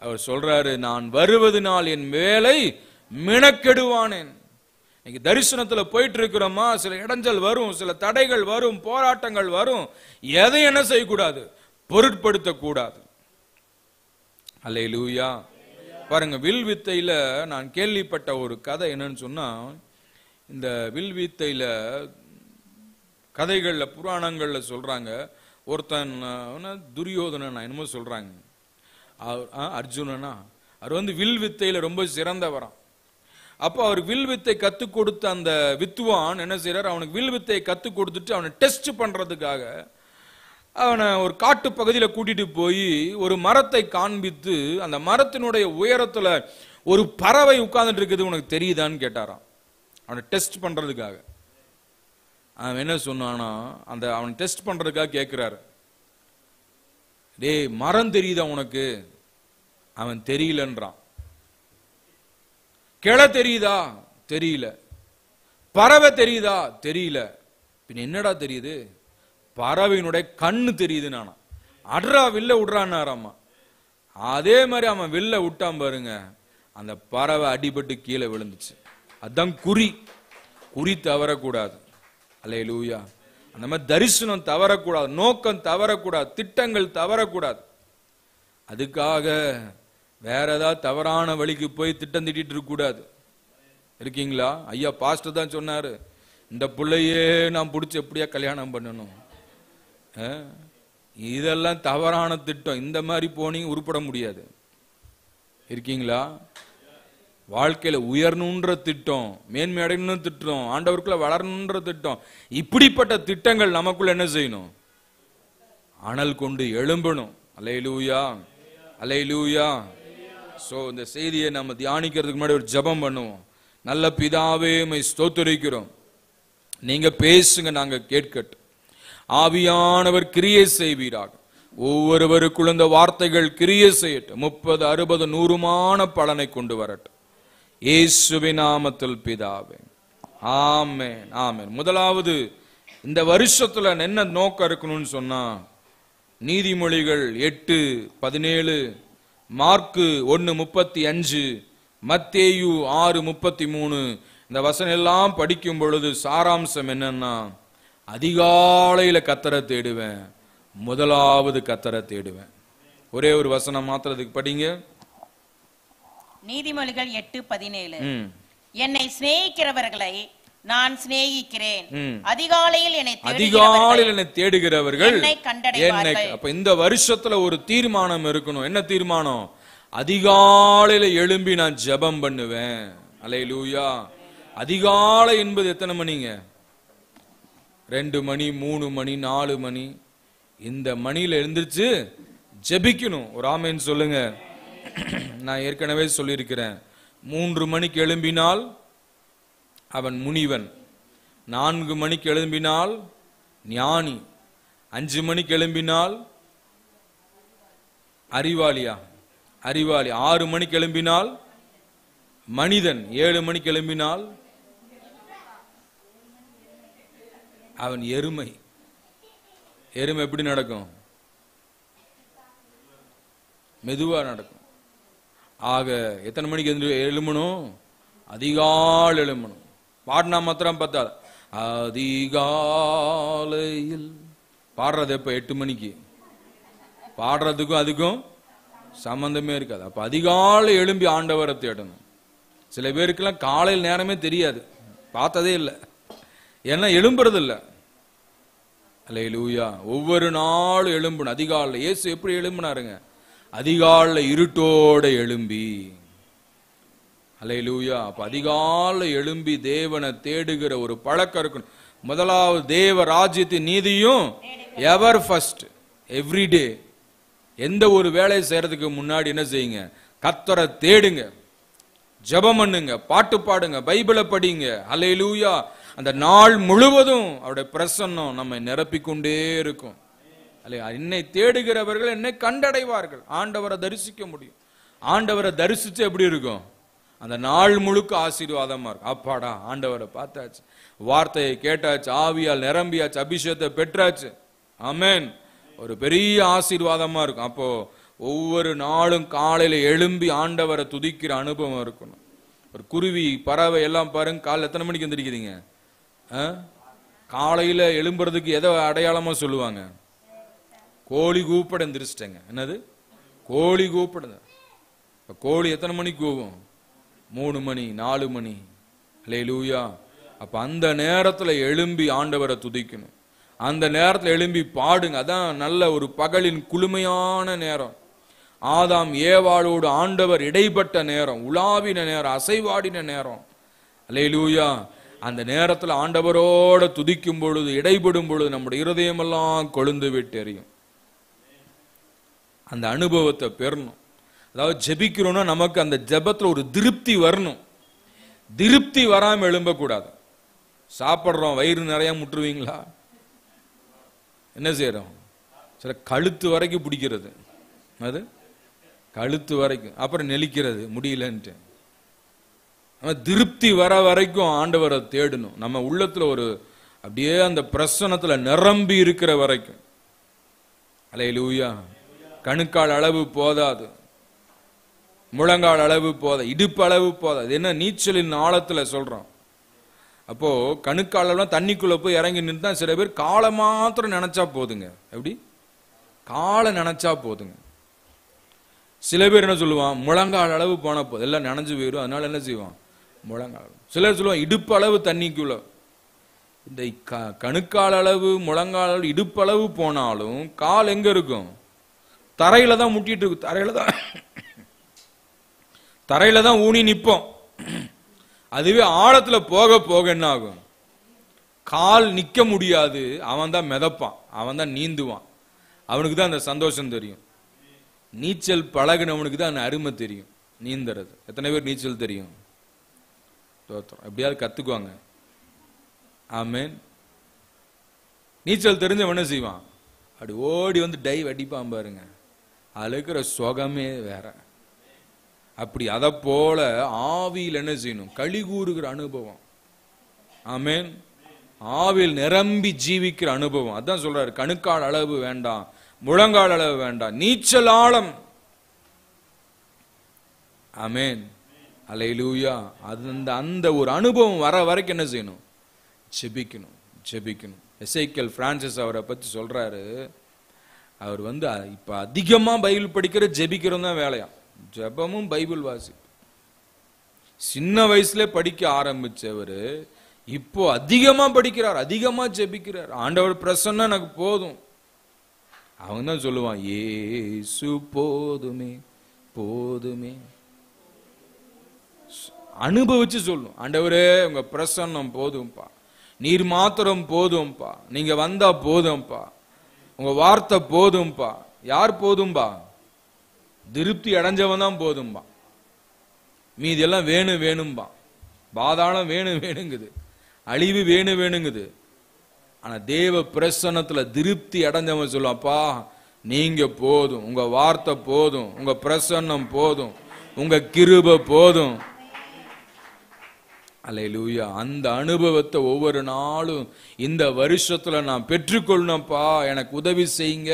Speaker 1: அவர் சொல்றாரு, நான் வருவதனால் என் வேலை மினக்கெடுவானேன். இன்னைக்கு தரிசனத்துல போயிட்டு இருக்கிறோமா, சில இடைஞ்சல் வரும், சில தடைகள் வரும், போராட்டங்கள் வரும். எதை என்ன செய்யக்கூடாது? பொருட்படுத்த கூடாது. அல்லேலூயா. பாருங்க, வில் வித்தையில நான் கேள்விப்பட்ட ஒரு கதை என்னன்னு சொன்னா, இந்த வில் வித்தையில கதைகள்ல புராணங்கள்ல சொல்றாங்க, ஒருத்தன் துரியோதனன் என்னமோ சொல்றாங்க, அர்ஜுனனா, அவர் வந்து வில் வித்தையில ரொம்ப சிறந்தவராம். அப்போ அவர் வில் வித்தை கத்துக் கொடுத்த அந்த வித்துவான் என்ன செய்யறாரு, அவனுக்கு வில் வித்தை கத்துக் கொடுத்துட்டு அவனை டெஸ்ட் பண்றதுக்காக அவனை ஒரு காட்டு பகுதியில கூட்டிட்டு போய் ஒரு மரத்தை காண்பித்து, அந்த மரத்தினுடைய உயரத்துல ஒரு பறவை உட்கார்ந்துட்டு இருக்குது, உனக்கு தெரியுதான்னு கேட்டாராம். அவனை டெஸ்ட் பண்றதுக்காக. அவன் என்ன சொன்னானா, அந்த அவன் டெஸ்ட் பண்றதுக்காக கேட்கிறாரு, டேய் மரம் தெரியுதா உனக்கு? அவன் தெரியலன்றான். கிளை தெரியுதா? தெரியல. பறவை தெரியுதா? தெரியல. பின் என்னடா தெரியுது? பறவையினுடைய கண்ணு தெரியுது. நானா அட்ரா வில்ல விடுறான்னாராமா. அதே மாதிரி அவன் வில்ல விட்டான் பாருங்க, அந்த பறவை அடிபட்டு கீழே விழுந்துச்சு. அதான் குறி. குறி தவறக்கூடாது. அல்லேலூயா. அந்த மாதிரி தரிசனம் தவறக்கூடாது, நோக்கம் தவறக்கூடாது, திட்டங்கள் தவறக்கூடாது. அதுக்காக வேற ஏதாவது தவறான வழிக்கு போய் திட்டம் திட்டிட்டு இருக்க கூடாது. இருக்கீங்களா? ஐயா பாஸ்டர் தான் சொன்னாரு, இந்த பிள்ளையே நான் பிடிச்சி எப்படியா கல்யாணம் பண்ணணும். இதெல்லாம் தவறான திட்டம். இந்த மாதிரி போனீங்க உருப்பட முடியாது. இருக்கீங்களா? வாழ்க்கையில உயரணுன்ற திட்டம், மேன்மை அடையணும் திட்டம், ஆண்டவருக்குள்ள வளரணுன்ற திட்டம், இப்படிப்பட்ட திட்டங்கள் நமக்குள்ள என்ன செய்யணும்? அனல் கொண்டு எழும்பணும். அல்லேலூயா, அல்லேலூயா. சோ இந்த செய்தியை நம்ம தியானிக்கிறதுக்கு முன்னாடி ஒரு ஜெபம் பண்ணுவோம். நல்ல பிதாவே, உம்மை ஸ்தோத்திரிக்கிறோம். நீங்க பேசுங்க, நாங்க கேட்கட்டும். ஆவியானவர் கிரியை செய்வீராக. ஒவ்வொருவருக்குள்ள இந்த வார்த்தைகள் கிரியை செய்யட்டும். 30, 60, 100மான பலனை கொண்டு வரட்டும். இயேசுவின் நாமத்தில் பிதாவே, ஆமென், ஆமென். முதலாவது, இந்த வருஷத்துல என்ன நோக்கம் இருக்கணும்னு சொன்னா, நீதிமொழிகள் 8:17, மார்க்கு 1:35, மத்தேயு 6:33. இந்த வசனம் எல்லாம் படிக்கும் பொழுது சாராம்சம் என்னன்னா, அதிகாலையில கர்த்தரை தேடுவேன், முதலாவது கர்த்தரை தேடுவேன். ஒரே ஒரு வசனம் மாத்திரத்துக்கு படிங்க.
Speaker 2: நீதிமொழிகள் 8:17. என்னை சிநேகிக்கிறவர்களை நான் சிநேகிக்கிறேன், அதிகாலையில் என்னை தேடுகிறவர்கள் என்னை.
Speaker 1: அப்ப இந்த வருஷத்துல ஒரு தீர்மானம் இருக்கணும். என்ன தீர்மானம்? அதிகாலையில எழும்பி நான் ஜெபம் பண்ணுவேன். அல்லேலூயா. அதிகாலை என்பது எத்தனை மணிங்க? 2 மணி, 3 மணி, 4 மணி. இந்த மணியில எழுந்திருச்சு ஜெபிக்கணும். ஒரு ஆமென் சொல்லுங்க. நான் ஏற்கனவே சொல்லியிருக்கிறேன், 3 மணிக்கு எழும்பினால் அவன் முனிவன், 4 மணிக்கு எழும்பினால் ஞானி, 5 மணிக்கு எழும்பினால் அறிவாளியா? அறிவாளி. 6 மணிக்கு எழும்பினால் மனிதன், 7 மணிக்கு எழும்பினால் அவன் எருமை. எருமை எப்படி நடக்கும்? மெதுவா நடக்கும். ஆக எத்தனை மணிக்கு எழும்பணும்? அதிகாலை எழும்பணும். பாடினா மாத்திரம் பார்த்தா அதிகாலையில் பாடுறது எப்ப? 8 மணிக்கு. பாடுறதுக்கும் அதுக்கும் சம்பந்தமே இருக்காது. அப்ப அதிகாலை எழும்பி ஆண்டவரை தேடணும். சில பேருக்கெல்லாம் காலையில் நேரமே தெரியாது, பார்த்ததே இல்லை, ஏன்னா எழும்புறது இல்லை. அல்லேலூயா. ஒவ்வொரு நாளும் எழும்பணும் அதிகாலை. இயேசு எப்படி எழும்பினாருங்க? அதிகாலை இருட்டோட எழும்பி. அல்லேலூயா. அப்ப அதிகாலை எழும்பி தேவனை தேடுகிற ஒரு பழக்கம் இருக்கணும். முதலாவது தேவ ராஜ்யத்தின் நீதியும் எவர் ஃபர்ஸ்ட், எவ்ரிடே. எந்த ஒரு வேலையை செய்யறதுக்கு முன்னாடி என்ன செய்யுங்க? கர்த்தரை தேடுங்க, ஜெபம் பண்ணுங்க, பாட்டு பாடுங்க, பைபிளை படிங்க. அல்லேலூயா. அந்த நாள் முழுவதும் அவருடைய பிரசன்னம் நம்மை நிரப்பிக்கொண்டே இருக்கும். என்னை தேடுகிறவர்கள் என்னை கண்டடைவார்கள். ஆண்டவரை தரிசிக்க முடியும். ஆண்டவரை தரிசிச்சு எப்படி இருக்கும்? அந்த நாள் முழுக்க ஆசீர்வாதமா இருக்கும். அப்பாடா, ஆண்டவரை பார்த்தாச்சு, வார்த்தையை கேட்டாச்சு, ஆவியால் நிரம்பியாச்சு, அபிஷேகத்தை பெற்றாச்சு. ஆமென். ஒரு பெரிய ஆசீர்வாதமா இருக்கும். அப்போ ஒவ்வொரு நாளும் காலையில எழும்பி ஆண்டவரை துதிக்கிற அனுபவம் இருக்கணும். ஒரு குருவி, பறவை எல்லாம் பாருங்க, காலையில் எத்தனை மணிக்கு எந்திரிக்கிறீங்க? காலையில எழும்புறதுக்கு எதை அடையாளமா சொல்லுவாங்க? கோழி கூப்பிட எந்திரிச்சிட்டேங்க. என்னது? கோழி கூப்பிட. கோழி எத்தனை மணிக்கு கூவும்? 3 மணி, 4 மணி. அல்லேலூயா. அப்ப அந்த நேரத்துல எழும்பி ஆண்டவரை துதிக்கணும். அந்த நேரத்துல எழும்பி பாடுங்க. அதான் நல்ல ஒரு பகலின் குளுமையான நேரம். ஆதாம் ஏவாளோடு ஆண்டவர் இடைப்பட்ட நேரம், உலாவின நேரம், அசைவாடின நேரம். அல்லேலூயா. அந்த நேரத்துல ஆண்டவரோட துதிக்கும் பொழுது, இடைப்படும் பொழுது நம்முடைய இருதயமெல்லாம் கொழுந்து விட்டு எரியும். அந்த அனுபவத்தை பெறணும். அதாவது ஜெபிக்கிறோம்னா நமக்கு அந்த ஜெபத்துல ஒரு திருப்தி வரணும். திருப்தி வராம எழும்பக்கூடாது. சாப்பிட்றோம், வயிறு நிறைய முட்டுருவீங்களா? என்ன செய்யறோம்? சில கழுத்து வரைக்கும் பிடிக்கிறது, அது கழுத்து வரைக்கும், அப்புறம் நெளிக்கிறது முடியலன்ட்டு. திருப்தி வர வரைக்கும் ஆண்டவரை தேடணும். நம்ம உள்ளத்துல ஒரு அப்படியே அந்த பிரசன்னத்துல நிரம்பி இருக்கிற வரைக்கும். அல்லேலூயா. கணுக்கால் அளவு போதாது, முழங்கால் அளவு போதா, இடுப்பு அளவு போதாது. என்ன நீச்சலின் ஆழத்துல சொல்றோம். அப்போ கணுக்கால் அளவுனா தண்ணிக்குள்ள போய் இறங்கி நின்று தான். சில பேர் காலை மாத்திரம் நினைச்சா போதுங்க. எப்படி? காலை நினைச்சா போதுங்க. சில பேர் என்ன சொல்லுவான்? முழங்கால் அளவு போன போது எல்லாம் நினைஞ்சு போயிடும், அதனால என்ன செய்வான்? முழங்கால். சிலர் சொல்லுவான் இடுப்பு அளவு தண்ணிக்குள்ள. இந்த கணுக்கால் அளவு, முழங்கால் அளவு, இடுப்பு அளவு போனாலும் கால் எங்க இருக்கும்? தரையில தான் முட்டிட்டு இருக்கு. தரையில தான் ஊனி நிப்போம். அதுவே ஆழத்துல போக போக என்ன ஆகும்? கால் நிக்க முடியாது. அவன் தான் மிதப்பான், அவன் தான் நீந்துவான். அவனுக்கு தான் அந்த சந்தோஷம் தெரியும். நீச்சல் பழகினவனுக்கு தான் அந்த அருமை தெரியும், நீந்துறது. எத்தனை பேர் நீச்சல் தெரியும்? எப்படியாவது கத்துக்குவாங்க. ஆமென். நீச்சல் தெரிஞ்சவன் என்ன செய்வான்? அப்படி ஓடி வந்து டைவ் அடிப்பான் பாருங்க. அதுல இருக்கிற சுகமே வேற. அப்படி அதை போல ஆவியில் என்ன செய்யணும்? களி கூறுகிற அனுபவம். ஆமென். ஆவியில் நிரம்பி ஜீவிக்கிற அனுபவம். அதான் சொல்றாரு, கணுக்கால் அளவு வேண்டாம், முழங்கால் அளவு வேண்டாம், நீச்சல் ஆழம். ஆமென், அல்லேலூயா. அந்த ஒரு அனுபவம் வர வரைக்கும் என்ன செய்யணும்? ஜெபிக்கணும், ஜெபிக்கணும். எசேக்கியேல் பிரான்சிஸ் அவரை பத்தி சொல்றாரு, அவர் இப்ப அதிகமா பைபிள் படிக்கிற ஜெபிக்கிறோம் தான் வேலையா. ஜெபமும் பைபிள் வாசி. சின்ன வயசுல படிக்க ஆரம்பிச்சவர் இப்போ அதிகமா படிக்கிறார், அதிகமா ஜெபிக்கிறார். ஆண்டவர் பிரசன்னம் எனக்கு போதும். அவங்க தான் சொல்லுவான், இயேசு போதுமே போதுமே. அனுபவிச்சு சொல்லும், ஆண்டவரே உங்க பிரசன்னம் போதும்பா, நீர் மாத்திரம் போதும்பா, நீங்க வந்தா போதும்பா, உங்க வார்த்தை போதும்பா. யார் போதும்பா? திருப்தி அடைஞ்சவன் தான் போதும்பா. மீதி எல்லாம் வேணும் வேணும்பா. பாதாளம் வேணும் வேணுங்குது, அழிவு வேணும் வேணுங்குது. ஆனா தேவ பிரசன்னத்துல திருப்தி அடைஞ்சவன் சொல்லுவாப்பா, நீங்க போதும், உங்க வார்த்தை போதும், உங்க பிரசன்னம் போதும், உங்க கிருபை போதும். அல்லேலூயா. அந்த அனுபவத்தை ஒவ்வொரு நாளும் இந்த வருஷத்துல நான் பெற்றுக்கொள்ளணும்ப்பா, எனக்கு உதவி செய்யுங்க.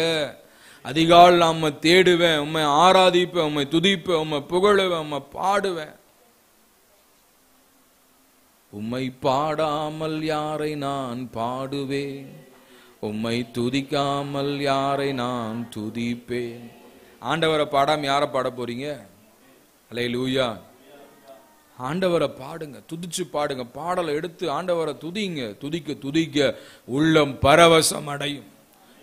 Speaker 1: அதிகால் நாம தேடுவேன், உம்மை ஆராதிப்பேன், உம்மை துதிப்பேன், உம்மை புகழுவேன், உம்மை பாடுவேன். உம்மை பாடாமல் யாரை நான் பாடுவேன், உம்மை துதிக்காமல் யாரை நான் துதிப்பேன். ஆண்டவரை பாடாம யாரை பாட போறீங்க? அல்லேலூயா. ஆண்டவரை பாடுங்க, துதிச்சு பாடுங்க. பாடலை எடுத்து ஆண்டவரை துதிங்க. துதிக்க துதிக்க உள்ளம் பரவசம் அடையும்.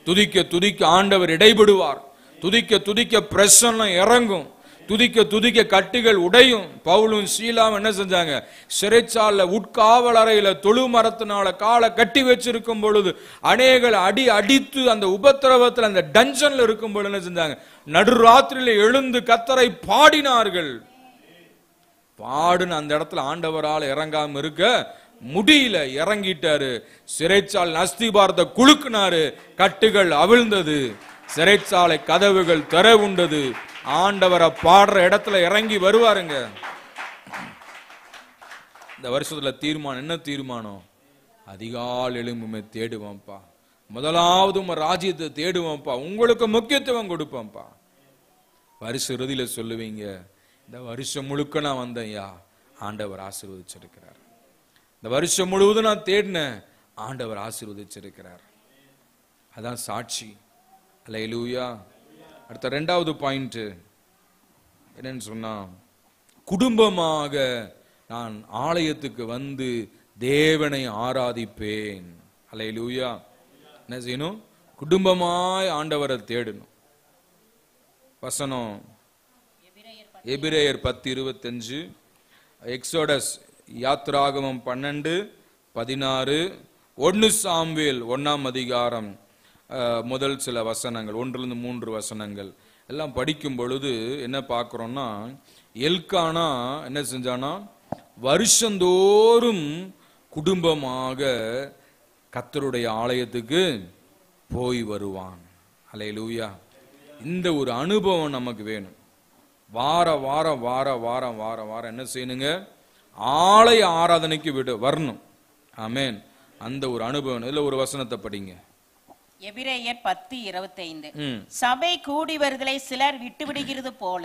Speaker 1: துதிக்க துதிக்க ஆண்டவர் இடைபடுவார். துதிக்க துதிக்க பிரசன்னம் இறங்கும். துதிக்க துதிக்க கட்டுகள் உடையும். பவுலும் சீலாவும் என்ன செஞ்சாங்க? சிறைச்சால உட்காவல் அறையில தொழு மரத்தினால காலை கட்டி வச்சிருக்கும் பொழுது அநேகர் அடித்து அந்த உபத்திரவத்தில் அந்த டஞ்சன்ல இருக்கும் பொழுது என்ன செஞ்சாங்க? நடுராத்திரியில எழுந்து கர்த்தரை பாடினார்கள். பாடுன்னு அந்த இடத்துல ஆண்டவரால் இறங்காம இருக்க முடியல, இறங்கிட்டாரு. சிறைச்சாலை அஸ்திபாரத்தை குலுக்குனாரு, கட்டுகள் அவிழ்ந்தது, சிறைச்சாலை கதவுகள் திறவுண்டது. ஆண்டவரை பாடுற இடத்துல இறங்கி வருவாருங்க. இந்த வருஷத்துல தீர்மானம் என்ன தீர்மானம்? அதிகால் எழும்புமே தேடுவோம்ப்பா, முதலாவது உங்க ராஜ்யத்தை தேடுவோம்ப்பா, உங்களுக்கு முக்கியத்துவம் கொடுப்போம்ப்பா. வருஷ இறுதியில சொல்லுவீங்க, இந்த வருஷம் முழுக்க நான் வந்தேன்யா, ஆண்டவர் ஆசீர்வதிச்சிருக்கிறார். இந்த வருஷம் முழுவதும் நான் தேடினேன், ஆண்டவர் ஆசீர்வதிச்சிருக்கிறார். அதான் சாட்சி. அல்லேலூயா. அடுத்த இரண்டாவது பாயிண்ட் என்னன்னு சொன்னா, குடும்பமாக நான் ஆலயத்துக்கு வந்து தேவனை ஆராதிப்பேன். அல்லேலூயா. என்ன செய்யணும்? குடும்பமாய் ஆண்டவரை தேடணும். வசனம் எபிரேயர் 10:25, எக்ஸோடஸ் யாத்ராகமம் 12:16, 1 சாமுவேல் 1ஆம் அதிகாரம் முதல் சில வசனங்கள், 1-3 வசனங்கள் எல்லாம் படிக்கும் பொழுது என்ன பார்க்கிறோம்னா, எல்கானா என்ன செஞ்சானா, வருஷந்தோறும் குடும்பமாக கர்த்தருடைய ஆலயத்துக்கு போய் வருவான். அல்லேலூயா. இந்த ஒரு அனுபவம் நமக்கு வேணும். வாரம் வாரம் வாரம் வாரம் வாரம் வாரம் என்ன செய்யணுங்க? ஆலய ஆராதனைக்கு வரணும். ஆமென். அந்த ஒரு அனுபவம். இதுல ஒரு வசனத்தை படிங்க.
Speaker 2: எபிரேயர் 10:25. சபை கூடி வருதலை சிலர் விட்டுவிடுகிறது போல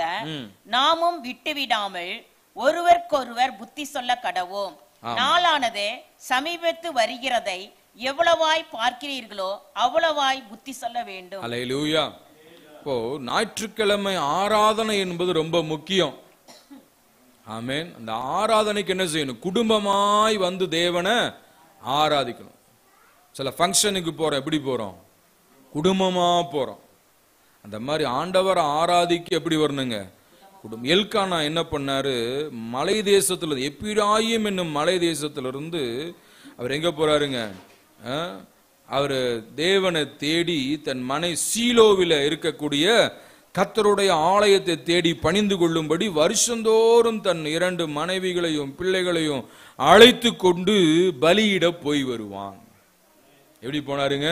Speaker 2: நாமும் விட்டுவிடாமல் ஒருவருக்கொருவர் புத்தி சொல்ல கடவோம். நாளானது சமீபத்து வருகிறதை எவ்வளவாய் பார்க்கிறீர்களோ அவ்வளவாய் புத்தி சொல்ல வேண்டும்.
Speaker 1: அல்லேலூயா. இப்போ ஞாயிற்றுக்கிழமை ஆராதனை என்பது ரொம்ப முக்கியம். ஆமென். அந்த ஆராதனைக்கு என்ன செய்யணும்? குடும்பமாய் வந்து தேவனை ஆராதிக்கணும். சில ஃபங்க்ஷனுக்கு போறோம், எப்படி போறோம்? குடும்பமா போறோம். அந்த மாதிரி ஆண்டவரை ஆராதிக்க எப்படி வரணுங்க? குடும்பம். எல்கானா என்ன பண்ணாரு? மலை தேசத்துல, எப்பிராயிம் என்னும் மலை தேசத்திலிருந்து அவர் எங்க போறாருங்க? அவர் தேவனை தேடி தன் மனை சீலோவில இருக்கக்கூடிய கர்த்தருடைய ஆலயத்தை தேடி பணிந்து கொள்ளும்படி வருஷந்தோறும் தன் 2 மனைவிகளையும் பிள்ளைகளையும் அழைத்து கொண்டு பலியிட போய் வருவான். எப்படி போனாருங்க?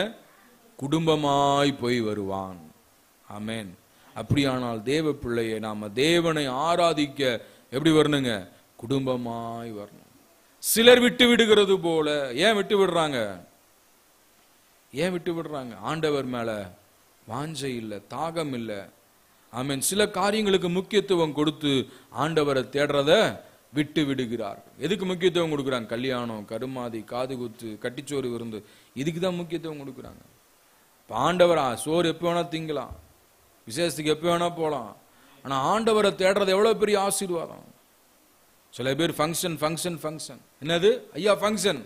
Speaker 1: குடும்பமாய் போய் வருவான். ஆமென். அப்படியானால் தேவ பிள்ளையை நாம தேவனை ஆராதிக்க எப்படி வரணுங்க? குடும்பமாய் வரணும். சிலர் விட்டு விடுகிறது போல. ஏன் விட்டு விடுறாங்க? ஏன் விட்டு விடுறாங்க? ஆண்டவர் மேல வாஞ்சை இல்லை, தாகம் இல்லை. ஆமென். சில காரியங்களுக்கு முக்கியத்துவம் கொடுத்து ஆண்டவரை தேடுறத விட்டு விடுகிறார்கள். எதுக்கு முக்கியத்துவம் கொடுக்குறாங்க? கல்யாணம், கருமாதி, காது குத்து, கட்டிச்சோறு விருந்து, இதுக்கு தான் முக்கியத்துவம் கொடுக்குறாங்க. இப்போ ஆண்டவரா சோறு எப்போ வேணா திங்கலாம், விசேஷத்துக்கு எப்போ வேணா போகலாம். ஆனால் ஆண்டவரை தேடுறது எவ்வளோ பெரிய ஆசீர்வாதம். சில பேர் ஃபங்க்ஷன் ஃபங்க்ஷன் ஃபங்க்ஷன். என்னது ஐயா ஃபங்க்ஷன்?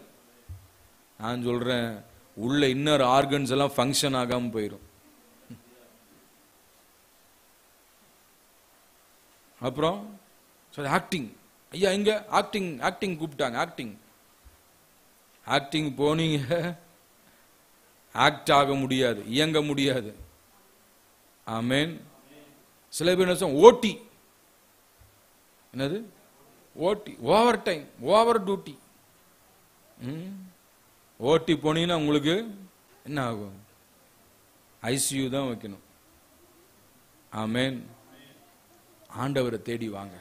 Speaker 1: நான் சொல்றேன், உள்ள இன்னர் ஆர்கன்ஸ் எல்லாம் ஃபங்க்ஷன் ஆகாம போயிடும். அப்புறம் சரி ஆக்டிங், ஐயா இங்க ஆக்டிங் ஆக்டிங் கூப்பிட்டாங்க, ஆக்டிங் ஆக்டிங் போனீங்க, ஆக்ட் ஆக முடியாது, இயங்க முடியாது. ஆமென். சில பேர் என்ன சொல்ல, ஓட்டி, என்னது ஓட்டி, ஓவர் டைம், ஓவர் டியூட்டி. ஓட்டி போனீங்கன்னா உங்களுக்கு என்ன ஆகும்? ஐசியூ தான் வைக்கணும். ஆமென். ஆண்டவரை தேடி வாங்க,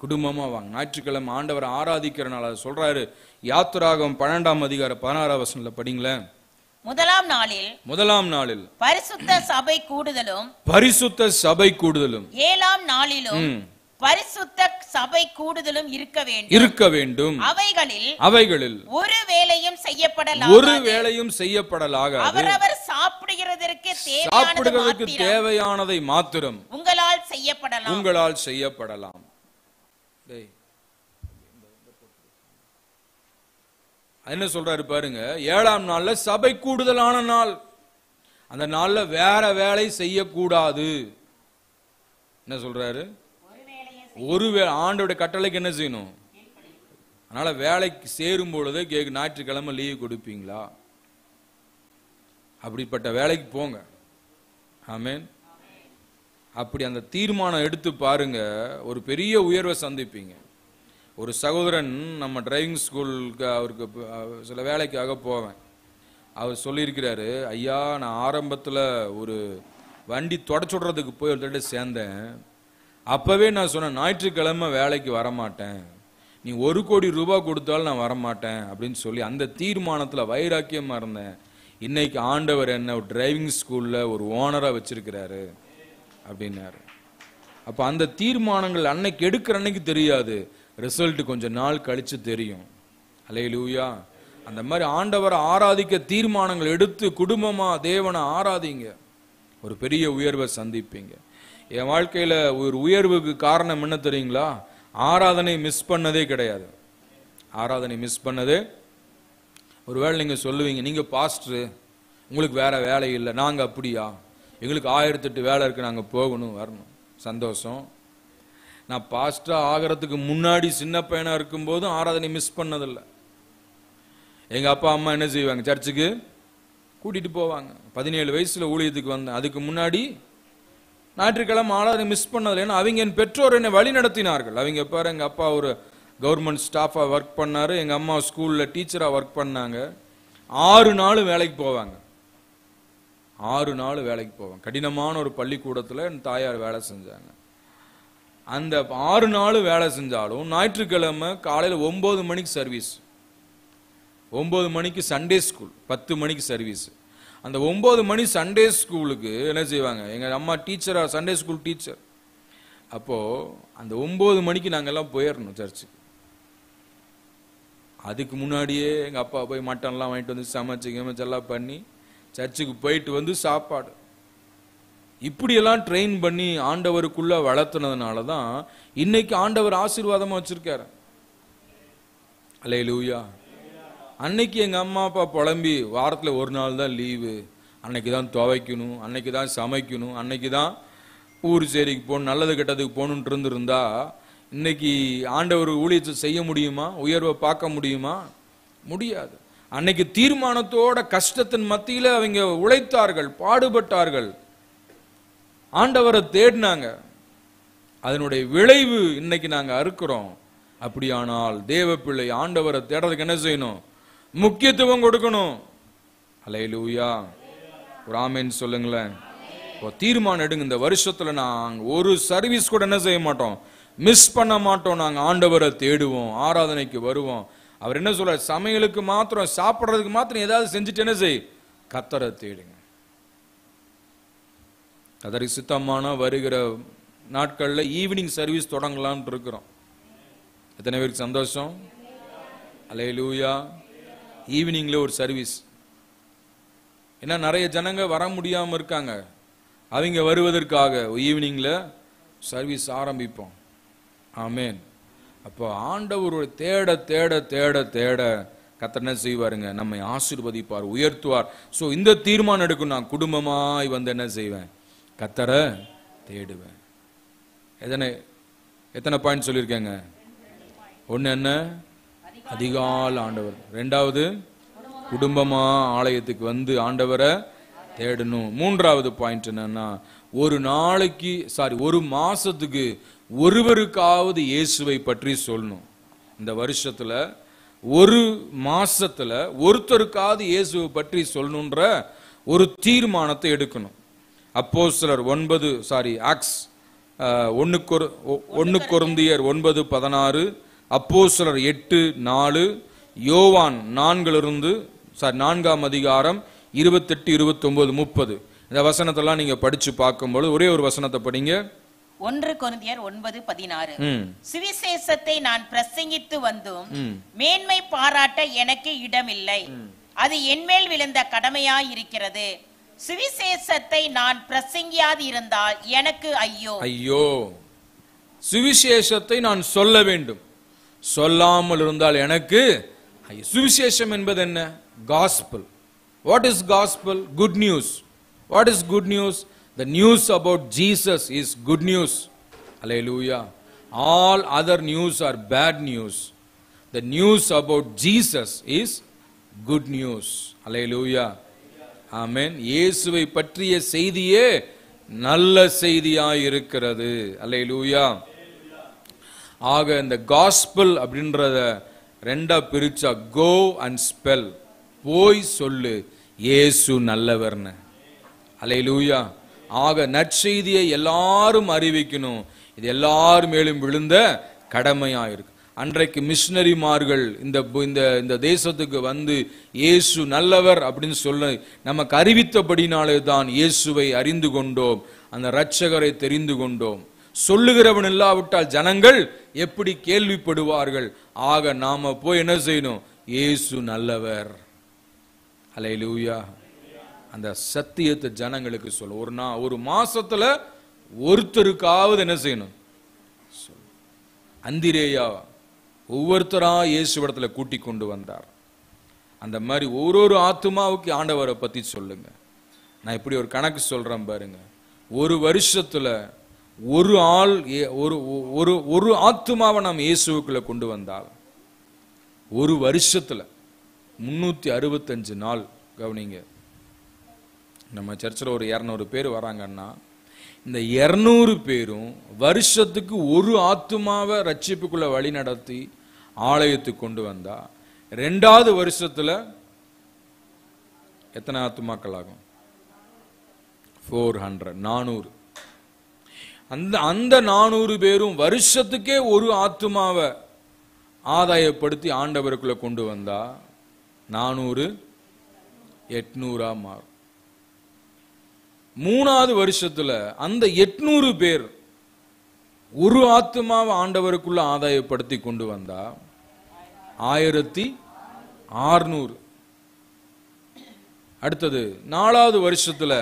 Speaker 1: குடும்பமா வாங்க. ஞாயிற்றுக்கிழமை ஆண்டவரை ஆராதிக்கிறனால சொல்றாரு. யாத்திராகம் 12ஆம் அதிகாரம் 16ஆம் வசனத்துல படிங்களேன்.
Speaker 2: முதலாம் நாளில் பரிசுத்த சபை கூடுதலும்,
Speaker 1: பரிசுத்த சபை கூடுதலும்,
Speaker 2: 7ஆம் நாளிலும் பரிசுத்த சபை கூடுதலும் இருக்க வேண்டும். அவைகளில் ஒரு வேளையும் செய்யப்படலாகாது. அவரவர் சாப்பிடுகிறதற்கு
Speaker 1: தேவையானதை மாத்திரம்
Speaker 2: உங்களால்
Speaker 1: செய்யப்படலாம். என்ன சொல்றாரு பாருங்க. 7ஆம் நாள்ல சபை கூடுதலான நாள். அந்த நாள்ல வேற வேலை செய்யக்கூடாது. என்ன சொல்றாரு? ஒரு ஆண்டோட கட்டளைக்கு என்ன செய்யணும்? அதனால வேலைக்கு சேரும் பொழுது ஞாயிற்றுக்கிழமை லீவு கொடுப்பீங்களா? அப்படிப்பட்ட வேலைக்கு போங்க. ஆமென். அப்படி அந்த தீர்மானம் எடுத்து பாருங்க, ஒரு பெரிய உயர்வை சந்திப்பீங்க. ஒரு சகோதரன் நம்ம டிரைவிங் ஸ்கூலுக்கு, அவருக்கு சில வேலைக்காக போவேன். அவர் சொல்லியிருக்கிறாரு, ஐயா நான் ஆரம்பத்தில் ஒரு வண்டி தொடச்சுடுறதுக்கு போய் ஒரு தடவை சேர்ந்தேன். அப்பவே நான் சொன்னேன், ஞாயிற்றுக்கிழமை வேலைக்கு வரமாட்டேன், நீ 1 கோடி ரூபாய் கொடுத்தாலும் நான் வரமாட்டேன் அப்படின்னு சொல்லி அந்த தீர்மானத்தில் வைராக்கியமா இருந்தேன். இன்னைக்கு ஆண்டவர் என்ன டிரைவிங் ஸ்கூல்ல ஒரு ஓனரா வச்சிருக்கிறாரு அப்படின்னாரு. அப்ப அந்த தீர்மானங்கள் அன்னைக்கு எடுக்கிற அன்னைக்கு தெரியாது, ரிசல்ட் கொஞ்சம் நாள் கழிச்சு தெரியும். அல்லேலூயா. அந்த மாதிரி ஆண்டவரை ஆராதிக்க தீர்மானங்கள் எடுத்து குடும்பமா தேவனை ஆராதிங்க, ஒரு பெரிய உயர்வை சந்திப்பீங்க. என் வாழ்க்கையில ஒரு உயர்வுக்கு காரணம் என்ன தெரியுங்களா? ஆராதனை மிஸ் பண்ணதே கிடையாது. ஆராதனை மிஸ் பண்ணதே. ஒருவேளை நீங்க சொல்லுவீங்க, நீங்க பாஸ்டர், உங்களுக்கு வேற வேலை இல்லை. நாங்க அப்படியா? எங்களுக்கு 1008 வேலை இருக்கு, நாங்க போகணும் வரணும். சந்தோஷம். நான் பாஸ்டர் ஆகிறதுக்கு முன்னாடி சின்ன பையனா இருக்கும் போதும் ஆராதனை மிஸ் பண்ணதில்லை. எங்க அப்பா அம்மா என்ன செய்வாங்க? சர்ச்சுக்கு கூட்டிட்டு போவாங்க. 17 வயசுல ஊழியத்துக்கு வந்தேன். அதுக்கு முன்னாடி ஞாயிற்றுக்கிழமை ஆராதனை மிஸ் பண்ணதில்லை. ஏன்னா அவங்க என் பெற்றோர் என்னை வழி நடத்தினார்கள். அவங்க பாரு, எங்க அப்பா ஒரு கவர்மெண்ட் ஸ்டாஃபா ஒர்க் பண்ணாரு, எங்க அம்மா ஸ்கூல்ல டீச்சரா ஒர்க் பண்ணாங்க. 6 நாள் வேலைக்கு போவாங்க. 6 நாள் வேலைக்கு போவாங்க. கடினமான ஒரு பள்ளிக்கூடத்துல என் தாயார் வேலை செஞ்சாங்க. அந்த 6 நாள் வேலை செஞ்சாலும் ஞாயிற்றுக்கிழமை காலையில் 9 மணிக்கு சர்வீஸ், 9 மணிக்கு சண்டே ஸ்கூல், 10 மணிக்கு சர்வீஸ். அந்த 9 மணி சண்டே ஸ்கூலுக்கு என்ன செய்வாங்க? எங்க அம்மா டீச்சரா, சண்டே ஸ்கூல் டீச்சர். அப்போ அந்த 9 மணிக்கு நாங்கெல்லாம் போயிடணும் சர்ச்சுக்கு. அதுக்கு முன்னாடியே எங்க அப்பா போய் மட்டன்லாம் வாங்கிட்டு வந்து சமைச்செல்லாம் பண்ணி சர்ச்சுக்கு போயிட்டு வந்து சாப்பாடு, இப்படியெல்லாம் ட்ரெயின் பண்ணி ஆண்டவருக்குள்ள வளர்த்துனதுனால தான் இன்னைக்கு ஆண்டவர் ஆசீர்வாதமா வச்சிருக்காரு. அல்லேலூயா. அன்னைக்கு எங்க அம்மா அப்பா புலம்பி வாரத்துல 1 நாள் தான் லீவு, அன்னைக்கு தான் துவைக்கணும், அன்னைக்கு தான் சமைக்கணும், அன்னைக்கு தான் ஊர் சேரிக்கு போகணும், நல்லது கெட்டதுக்கு போகணுன்ட்டு இருந்திருந்தா இன்னைக்கு ஆண்டவர் ஊழியத்தை செய்ய முடியுமா? உயர்வை பார்க்க முடியுமா? முடியாது. அன்னைக்கு தீர்மானத்தோட கஷ்டத்தின் மத்தியில அவங்க உழைத்தார்கள், பாடுபட்டார்கள், ஆண்டவரை தேடினாங்க. அதனுடைய விளைவு இன்னைக்கு நாங்க அறுக்கிறோம். அப்படியானால் தேவ பிள்ளை ஆண்டவரை தேடுறதுக்கு என்ன செய்யணும்? முக்கியத்துவம் கொடுக்கணும். அல்லேலூயா. ஒரு ஆமென் சொல்லுங்களேன். தீர்மானம் எடுங்க, இந்த வருஷத்துல நாங்க ஒரு சர்வீஸ் கூட என்ன செய்ய மாட்டோம், மிஸ் பண்ண மாட்டோம். நாங்க ஆண்டவரை தேடுவோம், ஆராதனைக்கு வருவோம். அவர் என்ன சொல்றார்? சமையலுக்கு மாத்திரம், சாப்பிட்றதுக்கு மாத்திரம் ஏதாவது செஞ்சுட்டு என்ன செய், கர்த்தரை தேடுங்க. அதற்கு சித்தமான வருகிற நாட்கள்ல ஈவினிங் சர்வீஸ் தொடங்கலாம்னு இருக்கிறோம். எத்தனை பேருக்கு சந்தோஷம்? அல்லேலூயா. ஈவினிங்ல ஒரு சர்வீஸ். ஏன்னா நிறைய ஜனங்க வர முடியாம இருக்காங்க. அவங்க வருவதற்காக ஈவினிங்ல சர்வீஸ் ஆரம்பிப்போம். ஆமென். அப்போ ஆண்டவருடைய தேட தேட தேட தேட கர்த்தர் என்ன செய்வாருங்க? நம்மை ஆசீர்வதிப்பார், உயர்த்துவார். சோ இந்த தீர்மானம் எடுக்கும், நான் குடும்பமாய் வந்து என்ன செய்வேன்? கர்த்தரை தேடுவேன். எத்தனை பாயிண்ட் சொல்லியிருக்கேங்க? ஒன்னு என்ன? அதிகாலை ஆண்டவர். ரெண்டாவது, குடும்பமா ஆலயத்துக்கு வந்து ஆண்டவரை தேடணும். மூன்றாவது பாயிண்ட் என்னன்னா, ஒரு மாசத்துக்கு ஒருவருக்காவது இயேசுவை பற்றி சொல்லணும். இந்த வருஷத்துல ஒரு மாசத்துல ஒருத்தருக்காவது இயேசுவை பற்றி சொல்லணும்ன்ற ஒரு தீர்மானத்தை எடுக்கணும். அப்போஸ்தலர் 1 கொரிந்தியர் 9:16, அப்போஸ்தலர் 8:4, யோவான் 4ஆம் அதிகாரம் 28, 29, 30. இந்த வசனத்தெல்லாம் நீங்க படிச்சு பார்க்கும்போது ஒரே ஒரு வசனத்தை படிங்க.
Speaker 2: 1 கொரிந்தியர் 9:16. சுவிசேஷத்தை நான் பிரசங்கித்து வந்தும் மேன்மை பாராட்ட எனக்கு இடமில்லை. அது என்மேல் விழுந்த கடமையாய் இருக்கிறது. சுவிசேஷத்தை நான் பிரசங்கியாது இருந்தால் எனக்கு ஐயோ. ஐயோ.
Speaker 1: சுவிசேஷத்தை நான் சொல்ல வேண்டும், சொல்லாமல் இருந்தால் எனக்கு ஐயோ. சுவிசேஷம் என்பது என்ன? Gospel. What is gospel? Good news. What is good news? The news about Jesus is good news. Hallelujah. All other news are bad news. The news about Jesus is good news. Hallelujah. Amen. இயேசுவை பற்றிய செய்தியே நல்ல செய்தியாய் இருக்கிறது. Hallelujah. ஆக இந்த gospel அப்படின்றத ரெண்டா பிரிச்சா, go and spell, போய் சொல்லு இயேசு நல்லவர்னு. அல்லேலூயா. ஆக நற்செய்தியை எல்லாரும் அறிவிக்கணும். இது எல்லார் மேலும் விழுந்த கடமையா இருக்கு. அன்றைக்கு மிஷனரிமார்கள் இந்த தேசத்துக்கு வந்து இயேசு நல்லவர் அப்படின்னு சொல்ல நமக்கு அறிவித்தபடினாலே தான் இயேசுவை அறிந்து கொண்டோம், அந்த இரட்சகரை தெரிந்து கொண்டோம். சொல்லுகிறவன் இல்லாவிட்டால் ஜனங்கள் எப்படி கேள்விப்படுவார்கள்? ஆக நாம போய் என்ன செய்யணும்? இயேசு நல்லவர். அல்லேலூயா. அந்த சத்தியத்தை ஜனங்களுக்கு சொல்ல ஒரு மாசத்துல ஒருத்தருக்காவது என்ன செய்யணும்? அந்திரேயா ஒவ்வொருத்தரா இயேசுவிடத்துல கூட்டி கொண்டு வந்தார். அந்த மாதிரி ஒரு ஆத்துமாவுக்கு ஆண்டவரை பத்தி சொல்லுங்க. நான் இப்படி ஒரு கணக்கு சொல்றேன் பாருங்க. ஒரு வருஷத்துல ஒரு ஆள் ஒரு ஆத்துமாவை நாம் இயேசுவுக்குள்ள கொண்டு வந்தால் ஒரு வருஷத்துல 365 நாள். கவனிங்க, நம்ம சர்ச்சில் ஒரு 200 பேர் வராங்கன்னா இந்த 200 பேரும் வருஷத்துக்கு ஒரு ஆத்துமாவை ரட்சிப்புக்குள்ள வழி நடத்தி ஆலயத்துக்கு கொண்டு வந்தா 2வது வருஷத்துல எத்தனை ஆத்துமாக்கள் ஆகும்? 400. அந்த 400 பேரும் வருஷத்துக்கே ஒரு ஆத்துமாவை ஆதாயப்படுத்தி ஆண்டவருக்குள்ள கொண்டு வந்தா 400 800 மாறும். 3வது வருஷத்துல அந்த 800 பேர் ஒரு ஆத்துமாவை ஆண்டவருக்குள்ள ஆதாயப்படுத்தி கொண்டு வந்தா 1600. அடுத்தது 4வது வருஷத்துல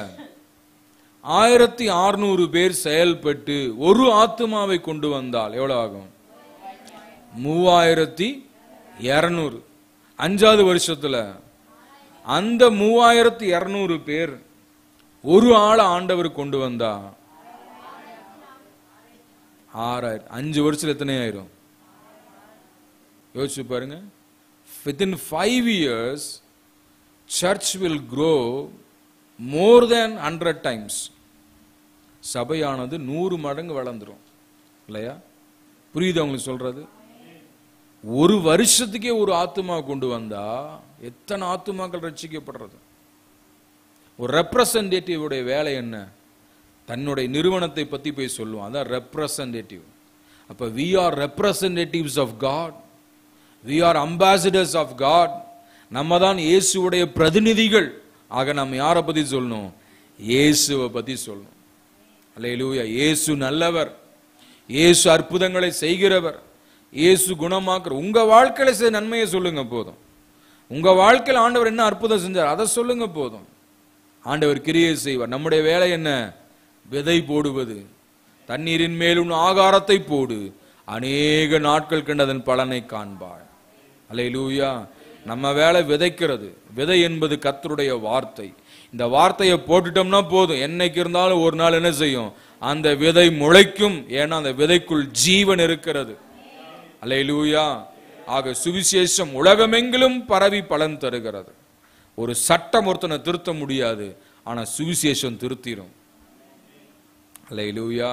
Speaker 1: 1600 பேர் செயல்பட்டு ஒரு ஆத்துமாவை கொண்டு வந்தால் எவ்வளவு ஆகும்? 3200. 5வது வருஷத்துல அந்த 3200 பேர் ஒரு ஆளை ஆண்டவர் கொண்டு வந்தா 6000. 5 வருஷத்துல எத்தனை ஆயிரும்? யோசிச்சு பாருங்க. Within 5 years church will grow more than 100 times. சபையானது 100 மடங்கு வளர்ந்துரும் இல்லையா? புரியுது உங்களுக்கு சொல்றது? ஒரு வருஷத்துக்கே ஒரு ஆத்துமா கொண்டு வந்தா எத்தனை ஆத்துமாக்கள் ரட்சிக்கப்படுறது? ஒரு ரெப்ரசன்டேட்டிவ் உடைய வேலை என்ன? தன்னுடைய நிறுவனத்தை பத்தி போய் சொல்லுவான். அதான் ரெப்ரசன்டேட்டிவ். அப்ப we are representatives of God, we are ambassadors of God. நம்ம தான் இயேசுவுடைய பிரதிநிதிகள். ஆக நம்ம யாரை பத்தி சொல்லணும்? இயேசுவை பத்தி சொல்லணும். அல்லேலூயா. இயேசு நல்லவர், இயேசு அற்புதங்களை செய்கிறவர், இயேசு குணமாக்குற. உங்க வாழ்க்கையில செய்த நன்மையை சொல்லுங்க போதும். உங்க வாழ்க்கையில் ஆண்டவர் என்ன அற்புதம் செஞ்சார் அதை சொல்லுங்க போதும். ஆண்டவர் கிரியை செய்வார். நம்முடைய வேலை என்ன? விதை போடுவது. தண்ணீரின் மேலும் ஆகாரத்தை போடு, அநேக நாட்கள் கண்டு அதன் பலனை காண்பாள். அல்லேலூயா. நம்ம வேலை விதைக்கிறது. விதை என்பது கர்த்தருடைய வார்த்தை. இந்த வார்த்தையை போட்டுட்டோம்னா போதும், என்னைக்கு இருந்தாலும் ஒரு நாள் என்ன செய்யும்? அந்த விதை முளைக்கும். ஏன்னா அந்த விதைக்குள் ஜீவன் இருக்கிறது. அல்லேலூயா. ஆக சுவிசேஷம் உலகமெங்கிலும் பரவி பலன் தருகிறது. ஒரு சட்டம் ஒருத்தனை திருத்த முடியாது, ஆனா சுவிசேஷம் திருத்திரும். அல்லேலூயா.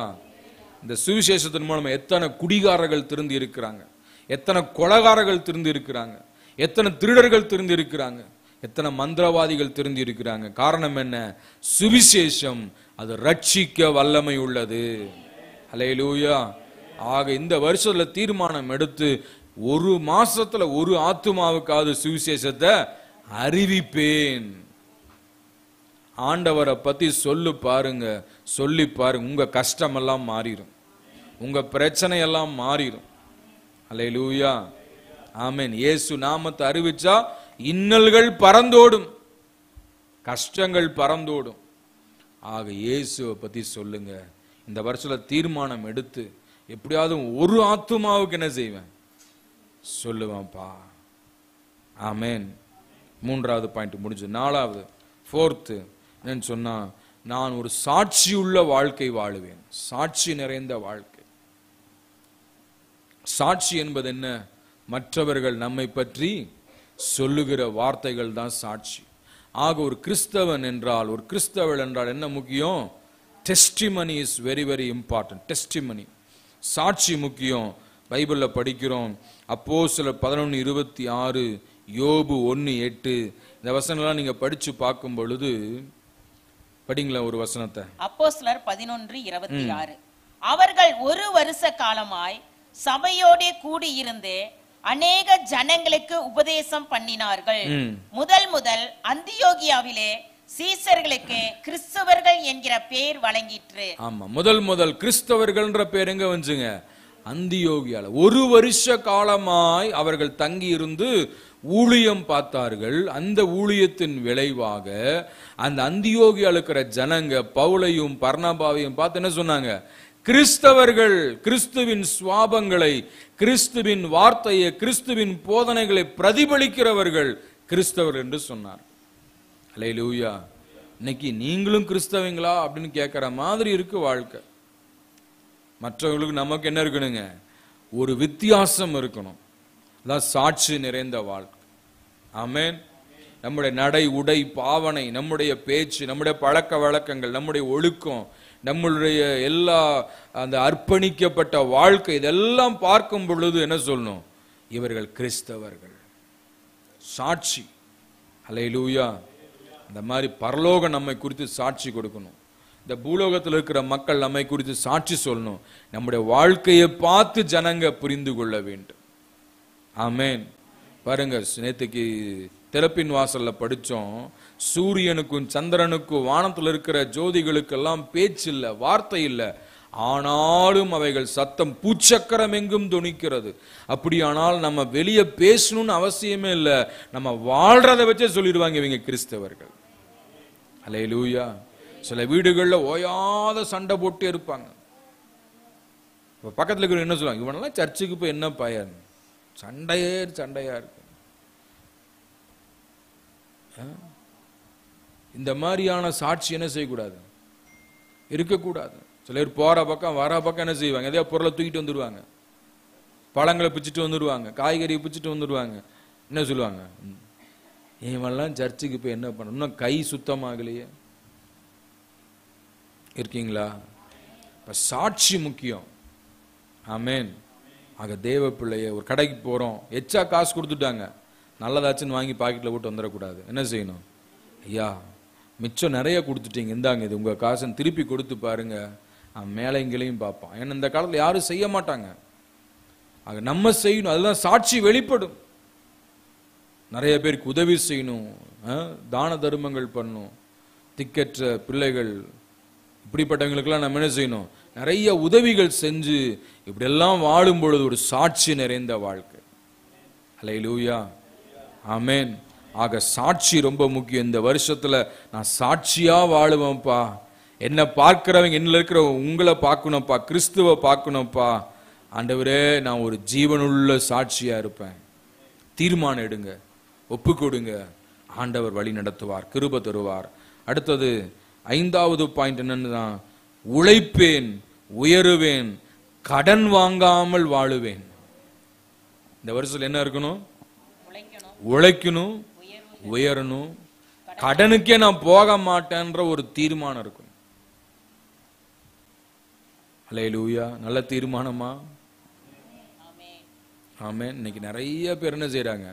Speaker 1: இந்த சுவிசேஷத்தின் மூலம் எத்தனை குடிகாரர்கள் திருந்தி இருக்கிறாங்க, எத்தனை கொலைகாரர்கள் திருந்தி இருக்கிறாங்க, எத்தனை திருடர்கள் திருந்தி இருக்கிறாங்க, எத்தனை மந்திரவாதிகள் திருந்தி இருக்கிறாங்க. காரணம் என்ன? சுவிசேஷம் அது ரட்சிக்க வல்லமை உள்ளது. அல்லேலூயா. ஆக இந்த வருஷத்துல தீர்மானம் எடுத்து ஒரு மாசத்துல ஒரு ஆத்துமாவுக்காவது சுவிசேஷத்தை அறிவிப்பேன். ஆண்டவரை பத்தி சொல்லு பாருங்க, சொல்லி பாருங்க. உங்க கஷ்டம் எல்லாம் மாறிடும், உங்க பிரச்சனை எல்லாம் மாறிடும். அல்லேலூயா. ஆமென். இயேசு நாமத்தை அறிவிச்சா இன்னல்கள் பறந்தோடும், கஷ்டங்கள் பறந்தோடும். ஆக இயேசுவை பத்தி சொல்லுங்க. இந்த வருஷத்துல தீர்மானம் எடுத்து எப்படியாவது ஒரு ஆத்துமாவுக்கு என்ன செய்வேன்? சொல்லுவேன்ப்பா. ஆமென். மூன்றாவது பாயிண்ட் முடிஞ்சு. நாலாவது, ஃபோர்த்து என்னன்னு சொன்னா, நான் ஒரு சாட்சியுள்ள வாழ்க்கை வாழுவேன். சாட்சி நிறைந்த வாழ்க்கை. சாட்சி என்பது என்ன? மற்றவர்கள் நம்மை பற்றி சொல்லுகிற வார்த்தைகள் தான் சாட்சி. ஆக ஒரு கிறிஸ்தவன் என்றால், ஒரு கிறிஸ்தவள் என்றால் என்ன முக்கியம்? Testimony is very very important. Testimony, சாட்சி முக்கியம். பைபிள்ல படிக்கிறோம், அப்போஸ்தலர் 11:26, யோபு 1:8. இந்த வசனம்லாம் நீங்க படிச்சு பார்க்கும் பொழுது, படிங்களா ஒரு வசனத்தை.
Speaker 2: அப்போஸ்தலர் 11:26. அவர்கள் ஒரு வருஷ காலமாய் சபையோடே கூடியிருந்து அநேக ஜனங்களுக்கு உபதேசம் பண்ணினார்கள். முதல் அந்தியோகியாவிலே சீசர்களுக்கு கிறிஸ்தவர்கள் என்கிற பெயர் வழங்கிற்று.
Speaker 1: ஆமா, முதல் கிறிஸ்தவர்கள்ன்ற பேர் எங்க வந்துங்க? அந்தியோகியால. ஒரு வருஷ காலமாய் அவர்கள் தங்கி இருந்து ஊழியம் பார்த்தார்கள். அந்த ஊழியத்தின் விளைவாக அந்த அந்தியோகியால இருக்கிற ஜனங்க பவுலையும் பர்னபாவையும் பார்த்து என்ன சொன்னாங்க? கிறிஸ்தவர்கள், கிறிஸ்துவின் சுவாபங்களை, கிறிஸ்துவின் வார்த்தையை, கிறிஸ்துவின் போதனைகளை பிரதிபலிக்கிறவர்கள் கிறிஸ்தவர்கள் என்று சொன்னார். அல்லேலூயா. இன்னைக்கு நீங்களும் கிறிஸ்தவங்களா அப்படின்னு கேட்கிற மாதிரி இருக்கு வாழ்க்கை. மற்றவர்களுக்கு நமக்கு என்ன இருக்கணுங்க? ஒரு வித்தியாசம் இருக்கணும். அதான் சாட்சி நிறைந்த வாழ்க்கை. ஆமென். நம்முடைய நடை, உடை, பாவனை, நம்முடைய பேச்சு, நம்முடைய பழக்க வழக்கங்கள், நம்முடைய ஒழுக்கம், நம்மளுடைய எல்லா அந்த அர்ப்பணிக்கப்பட்ட வாழ்க்கை, இதெல்லாம் பார்க்கும் பொழுது என்ன சொல்லணும்? இவர்கள் கிறிஸ்தவர்கள். சாட்சி. அல்லேலூயா. அந்த மாதிரி பரலோகம் நம்மை குறித்து சாட்சி கொடுக்கணும். இந்த பூலோகத்தில் இருக்கிற மக்கள் நம்மை குறித்து சாட்சி சொல்லணும். நம்முடைய வாழ்க்கையை பார்த்து ஜனங்க புரிந்து கொள்ள வேண்டும். ஆமென். பாருங்க, நேற்றுக்கு திறப்பின் வாசல்ல படிச்சோம். சூரியனுக்கும் சந்திரனுக்கும் வானத்தில் இருக்கிற ஜோதிகளுக்கெல்லாம் பேச்சு இல்லை, வார்த்தை இல்லை, ஆனாலும் அவைகள் சத்தம் பூச்சக்கரம் எங்கும் தொனிக்கிறது. அப்படியானால் நம்ம வெளியே பேசணும்னு அவசியமே இல்லை, நம்ம வாழ்றதை வச்சே சொல்லிடுவாங்க இவங்க கிறிஸ்தவர்கள். அல்லேலூயா. சில வீடுகள்ல ஓயாத சண்டை போட்டு இருப்பாங்க. பக்கத்துல இருக்கிற என்ன சொல்லுவாங்க? இவனெல்லாம் சர்ச்சுக்கு போய் என்ன பயன்? சண்டையா இருக்கு. இந்த மாதிரியான சாட்சி என்ன செய்யக்கூடாது? இருக்கக்கூடாது. சிலர் போற பக்கம் வர பக்கம் என்ன செய்வாங்க? எதையோ பொருளை தூக்கிட்டு வந்துடுவாங்க, பழங்களை பிச்சுட்டு வந்துடுவாங்க, காய்கறியை பிச்சுட்டு வந்துடுவாங்க. என்ன சொல்லுவாங்க? இவெல்லாம் சர்ச்சுக்கு போய் என்ன பண்ண? இன்னும் கை சுத்தமாகலையே. இருக்கீங்களா? இப்ப சாட்சி முக்கியம். ஆமென். ஆக தேவ பிள்ளைய ஒரு கடைக்கு போறோம், எச்சா காசு கொடுத்துட்டாங்க, நல்லதாச்சுன்னு வாங்கி பாக்கெட்ல போட்டு வந்துடக்கூடாது. என்ன செய்யணும்? ஐயா மிச்சம் நிறைய கொடுத்துட்டீங்க, இந்தாங்க இது உங்க காசுன்னு திருப்பி கொடுத்து பாருங்க. மேலே இங்கேயும் பார்ப்பான். ஏன்னா இந்த காலத்துல யாரும் செய்ய மாட்டாங்க. ஆக நம்ம செய்யணும். அதுதான் சாட்சி வெளிப்படும். நிறைய பேருக்கு உதவி செய்யணும், தான தர்மங்கள் பண்ணணும். திக்கற்ற பிள்ளைகள் இப்படிப்பட்டவங்களுக்கெல்லாம் நம்ம என்ன செய்யணும்? நிறைய உதவிகள் செஞ்சு இப்படியெல்லாம் வாழும் பொழுது ஒரு சாட்சி நிறைந்த வாழ்க்கை. அல்லேலூயா, ஆமென். ஆக சாட்சி ரொம்ப முக்கியம். இந்த வருஷத்துல நான் சாட்சியா வாழுவேன்ப்பா. என்ன பார்க்கிறவங்க, என்ன இருக்கிற உங்களை பார்க்கணும்ப்பா, கிறிஸ்துவ பார்க்கணும்ப்பா. ஆண்டவரே, நான் ஒரு ஜீவனுள்ள சாட்சியா இருப்பேன். தீர்மானம் எடுங்க, ஒப்பு கொடுங்க. ஆண்டவர் வழி நடத்துவார், கிருபை தருவார். அடுத்தது 5வது பாயிண்ட் என்னன்னா, உழைப்பேன், உயருவேன், கடன் வாங்காமல் வாழுவேன். இந்த வருஷத்துல என்ன இருக்கணும்? உழைக்கணும், உயரணும், கடனுக்கே நான் போக மாட்டேன்ற ஒரு தீர்மானம் இருக்கணும். அல்லேலூயா, நல்ல தீர்மானமா? ஆமென். இன்னைக்கு நிறைய பேர் என்ன செய்யறாங்க?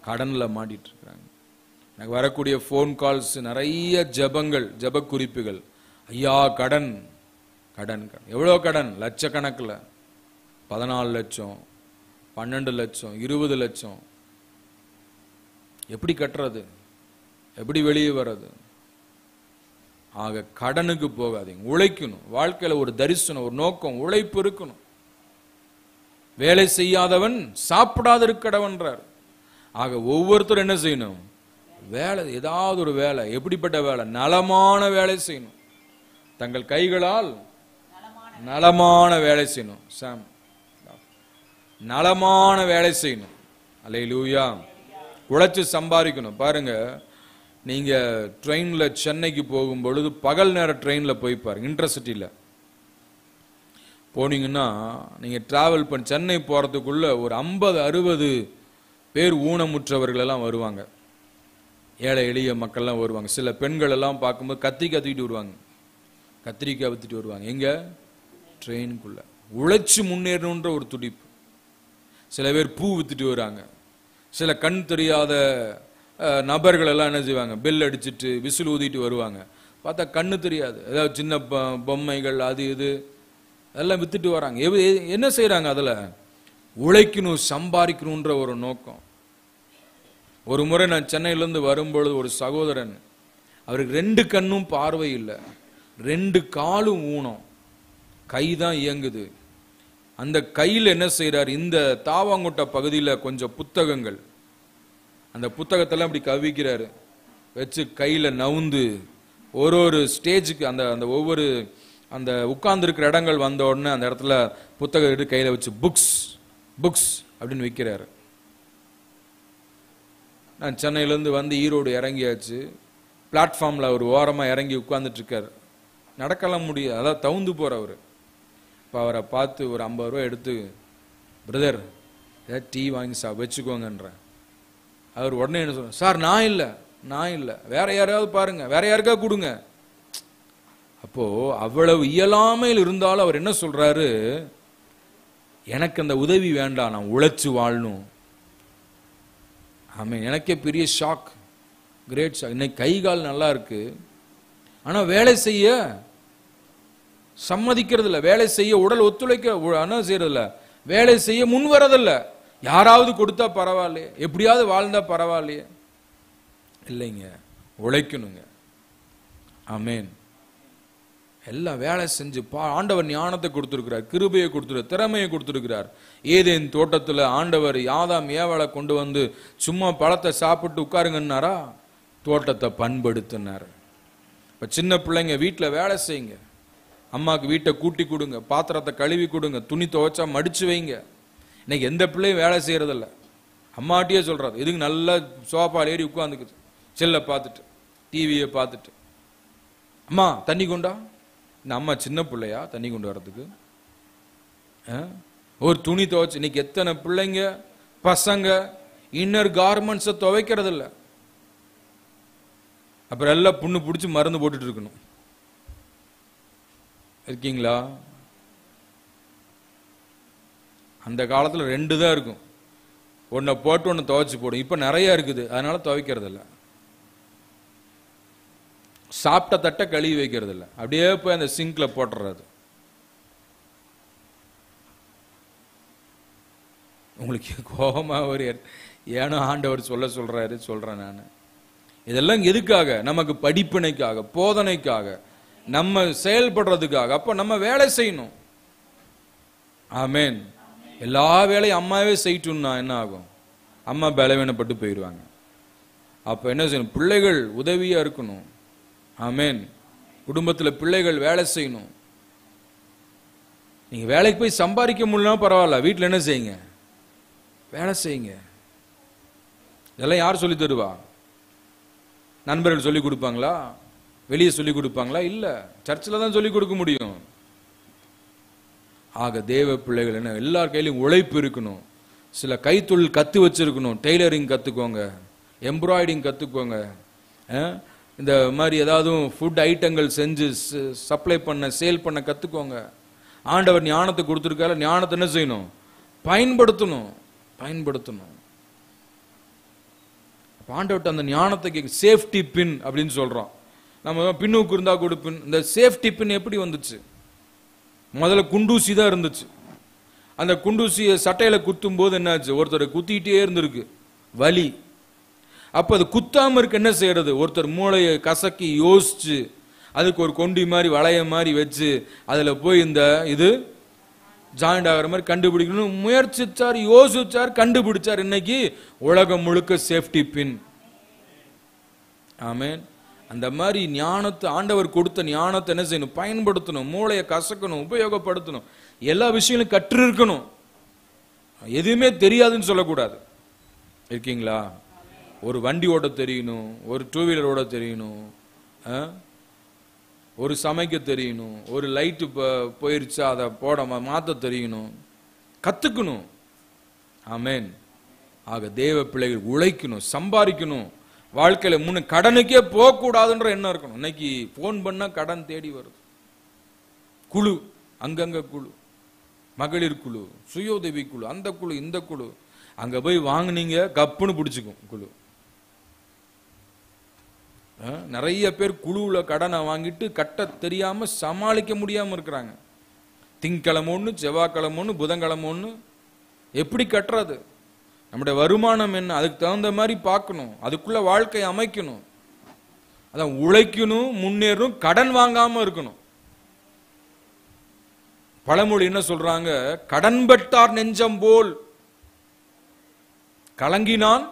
Speaker 1: கடன்ல மாட்டிட்டு இருக்காங்க. எனக்கு வரக்கூடிய போன் கால்ஸ், நிறைய ஜெபங்கள், ஜெப குறிப்புகள். ஐயா கடன் கடன் கடன். எவ்வளோ கடன்? லட்சக்கணக்கில். 14 லட்சம், 12 லட்சம், 20 லட்சம். எப்படி கட்டுறது? எப்படி வெளியே வர்றது? ஆக கடனுக்கு போகாதீங்க, உழைக்கணும். வாழ்க்கையில ஒரு தரிசனம், ஒரு நோக்கம், உழைப்பு இருக்கணும். வேலை செய்யாதவன் சாப்பிடாதிருக்கடவன்றார். ஆக ஒவ்வொருத்தரும் என்ன செய்யணும்? வேலை, ஏதாவது ஒரு வேலை. எப்படிப்பட்ட வேலை? நலமான வேலை செய்யணும். தங்கள் கைகளால் நலமான வேலை செய்யணும். சாம், நலமான வேலை செய்யணும். அல்லேலூயா. உழைச்சு சம்பாதிக்கணும். பாருங்க, நீங்க ட்ரெயின்ல சென்னைக்கு போகும் பொழுது பகல் நேர ட்ரெயின்ல போய் பாருங்க. இன்டர்சிட்டியில போனீங்கன்னா நீங்க டிராவல் பண்ணி சென்னை போறதுக்குள்ள ஒரு 50-60 பேர் ஊனமுற்றவர்கள் எல்லாம் வருவாங்க. ஏழை எளிய மக்கள்லாம் வருவாங்க. சில பெண்கள் எல்லாம் பார்க்கும்போது கத்திக்கிட்டு வருவாங்க, கத்திரிக்காய் வித்துட்டு வருவாங்க. எங்க? ட்ரெயினுக்குள்ள. உழைச்சு முன்னேறணுன்ற ஒரு துடிப்பு. சில பேர் பூ வித்துட்டு வராங்க. சில கண் தெரியாத நபர்கள் எல்லாம் என்ன செய்வாங்க? பெல் அடிச்சுட்டு விசில் ஊதிட்டு வருவாங்க. பார்த்தா கண்ணு தெரியாது, ஏதாவது சின்ன பொம்மைகள், அது இது அதெல்லாம் வித்துட்டு வராங்க. என்ன செய்யறாங்க? அதுல உழைக்கணும், சம்பாதிக்கணுன்ற ஒரு நோக்கம். ஒரு முறை நான் சென்னையிலிருந்து வரும்பொழுது ஒரு சகோதரன், அவருக்கு 2 கண்ணும் பார்வை இல்லை, 2 காலும் ஊனம், கைதான் இயங்குது. அந்த கையில் என்ன செய்யறாரு? இந்த தாவாங்குட்டை பகுதியில் கொஞ்சம் புத்தகங்கள், அந்த புத்தகத்தெல்லாம் இப்படி கவிக்கிறாரு, வச்சு கையில நவுந்து ஒரு ஸ்டேஜுக்கு அந்த ஒவ்வொரு அந்த உட்கார்ந்து இருக்கிற இடங்கள் வந்த உடனே அந்த இடத்துல புத்தகம் எடுத்து கையில வச்சு புக்ஸ் புக்ஸ் அப்படின்னு வைக்கிறாரு. நான் சென்னையிலேருந்து வந்து ஈரோடு இறங்கியாச்சு. பிளாட்ஃபார்மில் ஒரு ஓரமாக இறங்கி உட்கார்ந்துட்டு இருக்காரு. நடக்கலாம் முடியாது, அதான் தவுந்து போறவர். இப்போ அவரை பார்த்து ஒரு 50 ரூபா எடுத்து, பிரதர் ஏதாவது டீ வாங்கி வச்சுக்கோங்கன்ற. அவர் உடனே என்ன சொல்ற? சார் நான் இல்லை, வேற யாரையாவது பாருங்க, வேற யாருக்காவது கொடுங்க. அப்போ அவ்வளவு இயலாமையில் இருந்தாலும் அவர் என்ன சொல்றாரு? எனக்கு அந்த உதவி வேண்டாம், நான் உழைச்சு வாழணும். ஆமென். எனக்கே பெரிய ஷாக், கிரேட் ஷாக். இன்னைக்கு கை கால் நல்லா இருக்கு, ஆனா வேலை செய்ய சம்மதிக்கிறது இல்லை, வேலை செய்ய உடல் ஒத்துழைக்க செய்யறது இல்லை, வேலை செய்ய முன் வரதில்ல. யாராவது கொடுத்தா பரவாயில்லையே, எப்படியாவது வாழ்ந்தா பரவாயில்லையே. இல்லைங்க, உழைக்கணுங்க. ஆமென். எல்லாம் வேலை செஞ்சு ஆண்டவர் ஞானத்தை கொடுத்திருக்கிறார், கிருபையை கொடுத்திருக்கிறார், திறமையை கொடுத்திருக்கிறார். ஏதேன் தோட்டத்தில் ஆண்டவர் ஆதாம் ஏவாளை கொண்டு வந்து சும்மா பழத்தை சாப்பிட்டு உட்காருங்கன்னாரா? தோட்டத்தை பண்படுத்தினார். இப்ப சின்ன பிள்ளைங்க வீட்டில் வேலை செய்யுங்க, அம்மாவுக்கு வீட்டை கூட்டி கொடுங்க, பாத்திரத்தை கழுவி கொடுங்க, துணி துவைச்சா மடிச்சு வைங்க. இன்னைக்கு எந்த பிள்ளையும் வேலை செய்யறதில்ல. அம்மாட்டியே சொல்றாரு, இதுக்கு நல்லா சோஃபால் ஏறி உட்காந்துக்குது, செல்லை பார்த்துட்டு டிவியை பார்த்துட்டு. அம்மா தண்ணி கொண்டா. இந்த அம்மா சின்ன பிள்ளையா தண்ணி கொண்டு வர்றதுக்கு? ஒரு துணி துவைச்சு. இன்னைக்கு எத்தனை பிள்ளைங்க பசங்க இன்னர் கார்மெண்ட்ஸை துவைக்கிறது இல்லை. அப்புறம் எல்லாம் புண்ணு பிடிச்சி மருந்து போட்டுட்டு இருக்கணும். இருக்கீங்களா? அந்த காலத்துல 2 தான் இருக்கும், ஒன்னை போட்டு ஒன்னு துவைச்சு போடும். இப்ப நிறைய இருக்குது, அதனால துவைக்கிறது இல்லை. சாப்பிட்ட தட்டை கழுவி வைக்கிறது இல்லை, அப்படியே போய் அந்த சிங்க்ல போட்டுறது. உங்களுக்கு கோபமா ஒரு ஏனோ ஆண்டவர் சொல்றாரு, சொல்றேன் நான். இதெல்லாம் எதுக்காக? நமக்கு படிப்பினைக்காக, போதனைக்காக. நம்ம செயல்படுறதுக்காக. அப்ப நம்ம வேலை செய்யணும். ஆமென். எல்லா வேலையும் அம்மாவே செய்யட்டும்னா என்ன ஆகும்? அம்மா பலவீனப்பட்டு போயிடுவாங்க. அப்ப என்ன செய்யணும்? பிள்ளைகள் உதவியா இருக்கணும். ஆமென். குடும்பத்துல பிள்ளைகள் வேலை செய்யணும். நீங்க வேலைக்கு போய் சம்பாதிக்க முடியலன்னா பரவாயில்ல, வீட்டுல என்ன செய்யுங்க? வேலை செய்யுங்க. இதெல்லாம் யார் சொல்லி தருவா? நண்பர்கள் சொல்லி கொடுப்பாங்களா? வெளியே சொல்லி கொடுப்பாங்களா? இல்ல, சர்ச்சில் தான் சொல்லி கொடுக்க முடியும். ஆக தேவ பிள்ளைகள் என்ன, எல்லார் கையிலும் உழைப்பு இருக்கணும். சில கைத்தொழில் கத்து வச்சிருக்கணும். டெய்லரிங் கத்துக்கோங்க, எம்ப்ராய்டிங் கத்துக்கோங்க. இந்த மாதிரி ஏதாவது ஃபுட் ஐட்டங்கள் செஞ்சு சப்ளை பண்ண, சேல் பண்ண கத்துக்கோங்க. ஆண்டவர் ஞானத்தை கொடுத்துருக்காரு, ஞானத்தை என்ன செய்யணும்? பயன்படுத்தணும். பயன்படுத்தணும். ஆண்டவர்கிட்ட அந்த ஞானத்தை சேஃப்டி பின் அப்படின்னு சொல்றோம். நம்ம பின்னுக்கு இருந்தா கூட பின். இந்த சேஃப்டி பின் எப்படி வந்துச்சு? முதல்ல குண்டூசி தான் இருந்துச்சு. அந்த குண்டூசியை சட்டையில குத்தும் போது என்னாச்சு? ஒருத்தர் குத்திக்கிட்டே இருந்திருக்கு, வலி. அப்ப அது குத்தாம இருக்கு என்ன செய்யறது? ஒருத்தர் மூளையை கசக்கி யோசிச்சு அதுக்கு ஒரு கொண்டி மாதிரி வளைய மாதிரி வச்சு அதுல போய் இந்த இது ஜாயிண்ட் ஆகிற மாதிரி கண்டுபிடிக்கணும் முயற்சிச்சார், யோசிச்சார், கண்டுபிடிச்சார். இன்னைக்கு உலகம் முழுக்க சேஃப்டி பின். ஆமென். அந்த மாதிரி ஞானத்தை, ஆண்டவர் கொடுத்த ஞானத்தை என்ன செய்யணும்? பயன்படுத்தணும். மூளையை கசக்கணும், உபயோகப்படுத்தணும். எல்லா விஷயங்களும் கற்று இருக்கணும். எதுவுமே தெரியாதுன்னு சொல்லக்கூடாது. இருக்கீங்களா? ஒரு வண்டி ஓட தெரியணும், ஒரு டூ வீலர் ஓட தெரியணும், ஒரு சமைக்க தெரியணும், ஒரு லைட்டு போயிருச்சா அதை போட மாத்த தெரியணும், கத்துக்கணும். ஆமென். ஆக தேவ பிள்ளைகள் உழைக்கணும், சம்பாதிக்கணும். வாழ்க்கையில முன்ன கடனுக்கே போக கூடாதுன்ற எண்ணம் இருக்கணும். இன்னைக்கு போன் பண்ணா கடன் தேடி வருது. குழு, அங்கங்க குழு, மகளிர் குழு, சுய உதவி குழு, அந்த குழு, இந்த குழு. அங்க போய் வாங்கினீங்க கப்புன்னு பிடிச்சுக்கும் குழு. நிறைய பேர் குழுவுல கடனை வாங்கிட்டு கட்ட தெரியாம சமாளிக்க முடியாம இருக்கிறாங்க. திங்கக்கிழமை ஒண்ணு, செவ்வாய்க்கிழமை ஒண்ணு, புதன்கிழமை ஒண்ணு. எப்படி கட்டுறது? நம்முடைய வருமானம் என்ன, அதுக்கு தகுந்த மாதிரி பார்க்கணும். அதுக்குள்ள வாழ்க்கையை அமைக்கணும். அதான் உழைக்கணும், முன்னேறணும், கடன் வாங்காம இருக்கணும். பழமொழி என்ன சொல்றாங்க? கடன் பட்டார் நெஞ்சம் போல் கலங்கினான்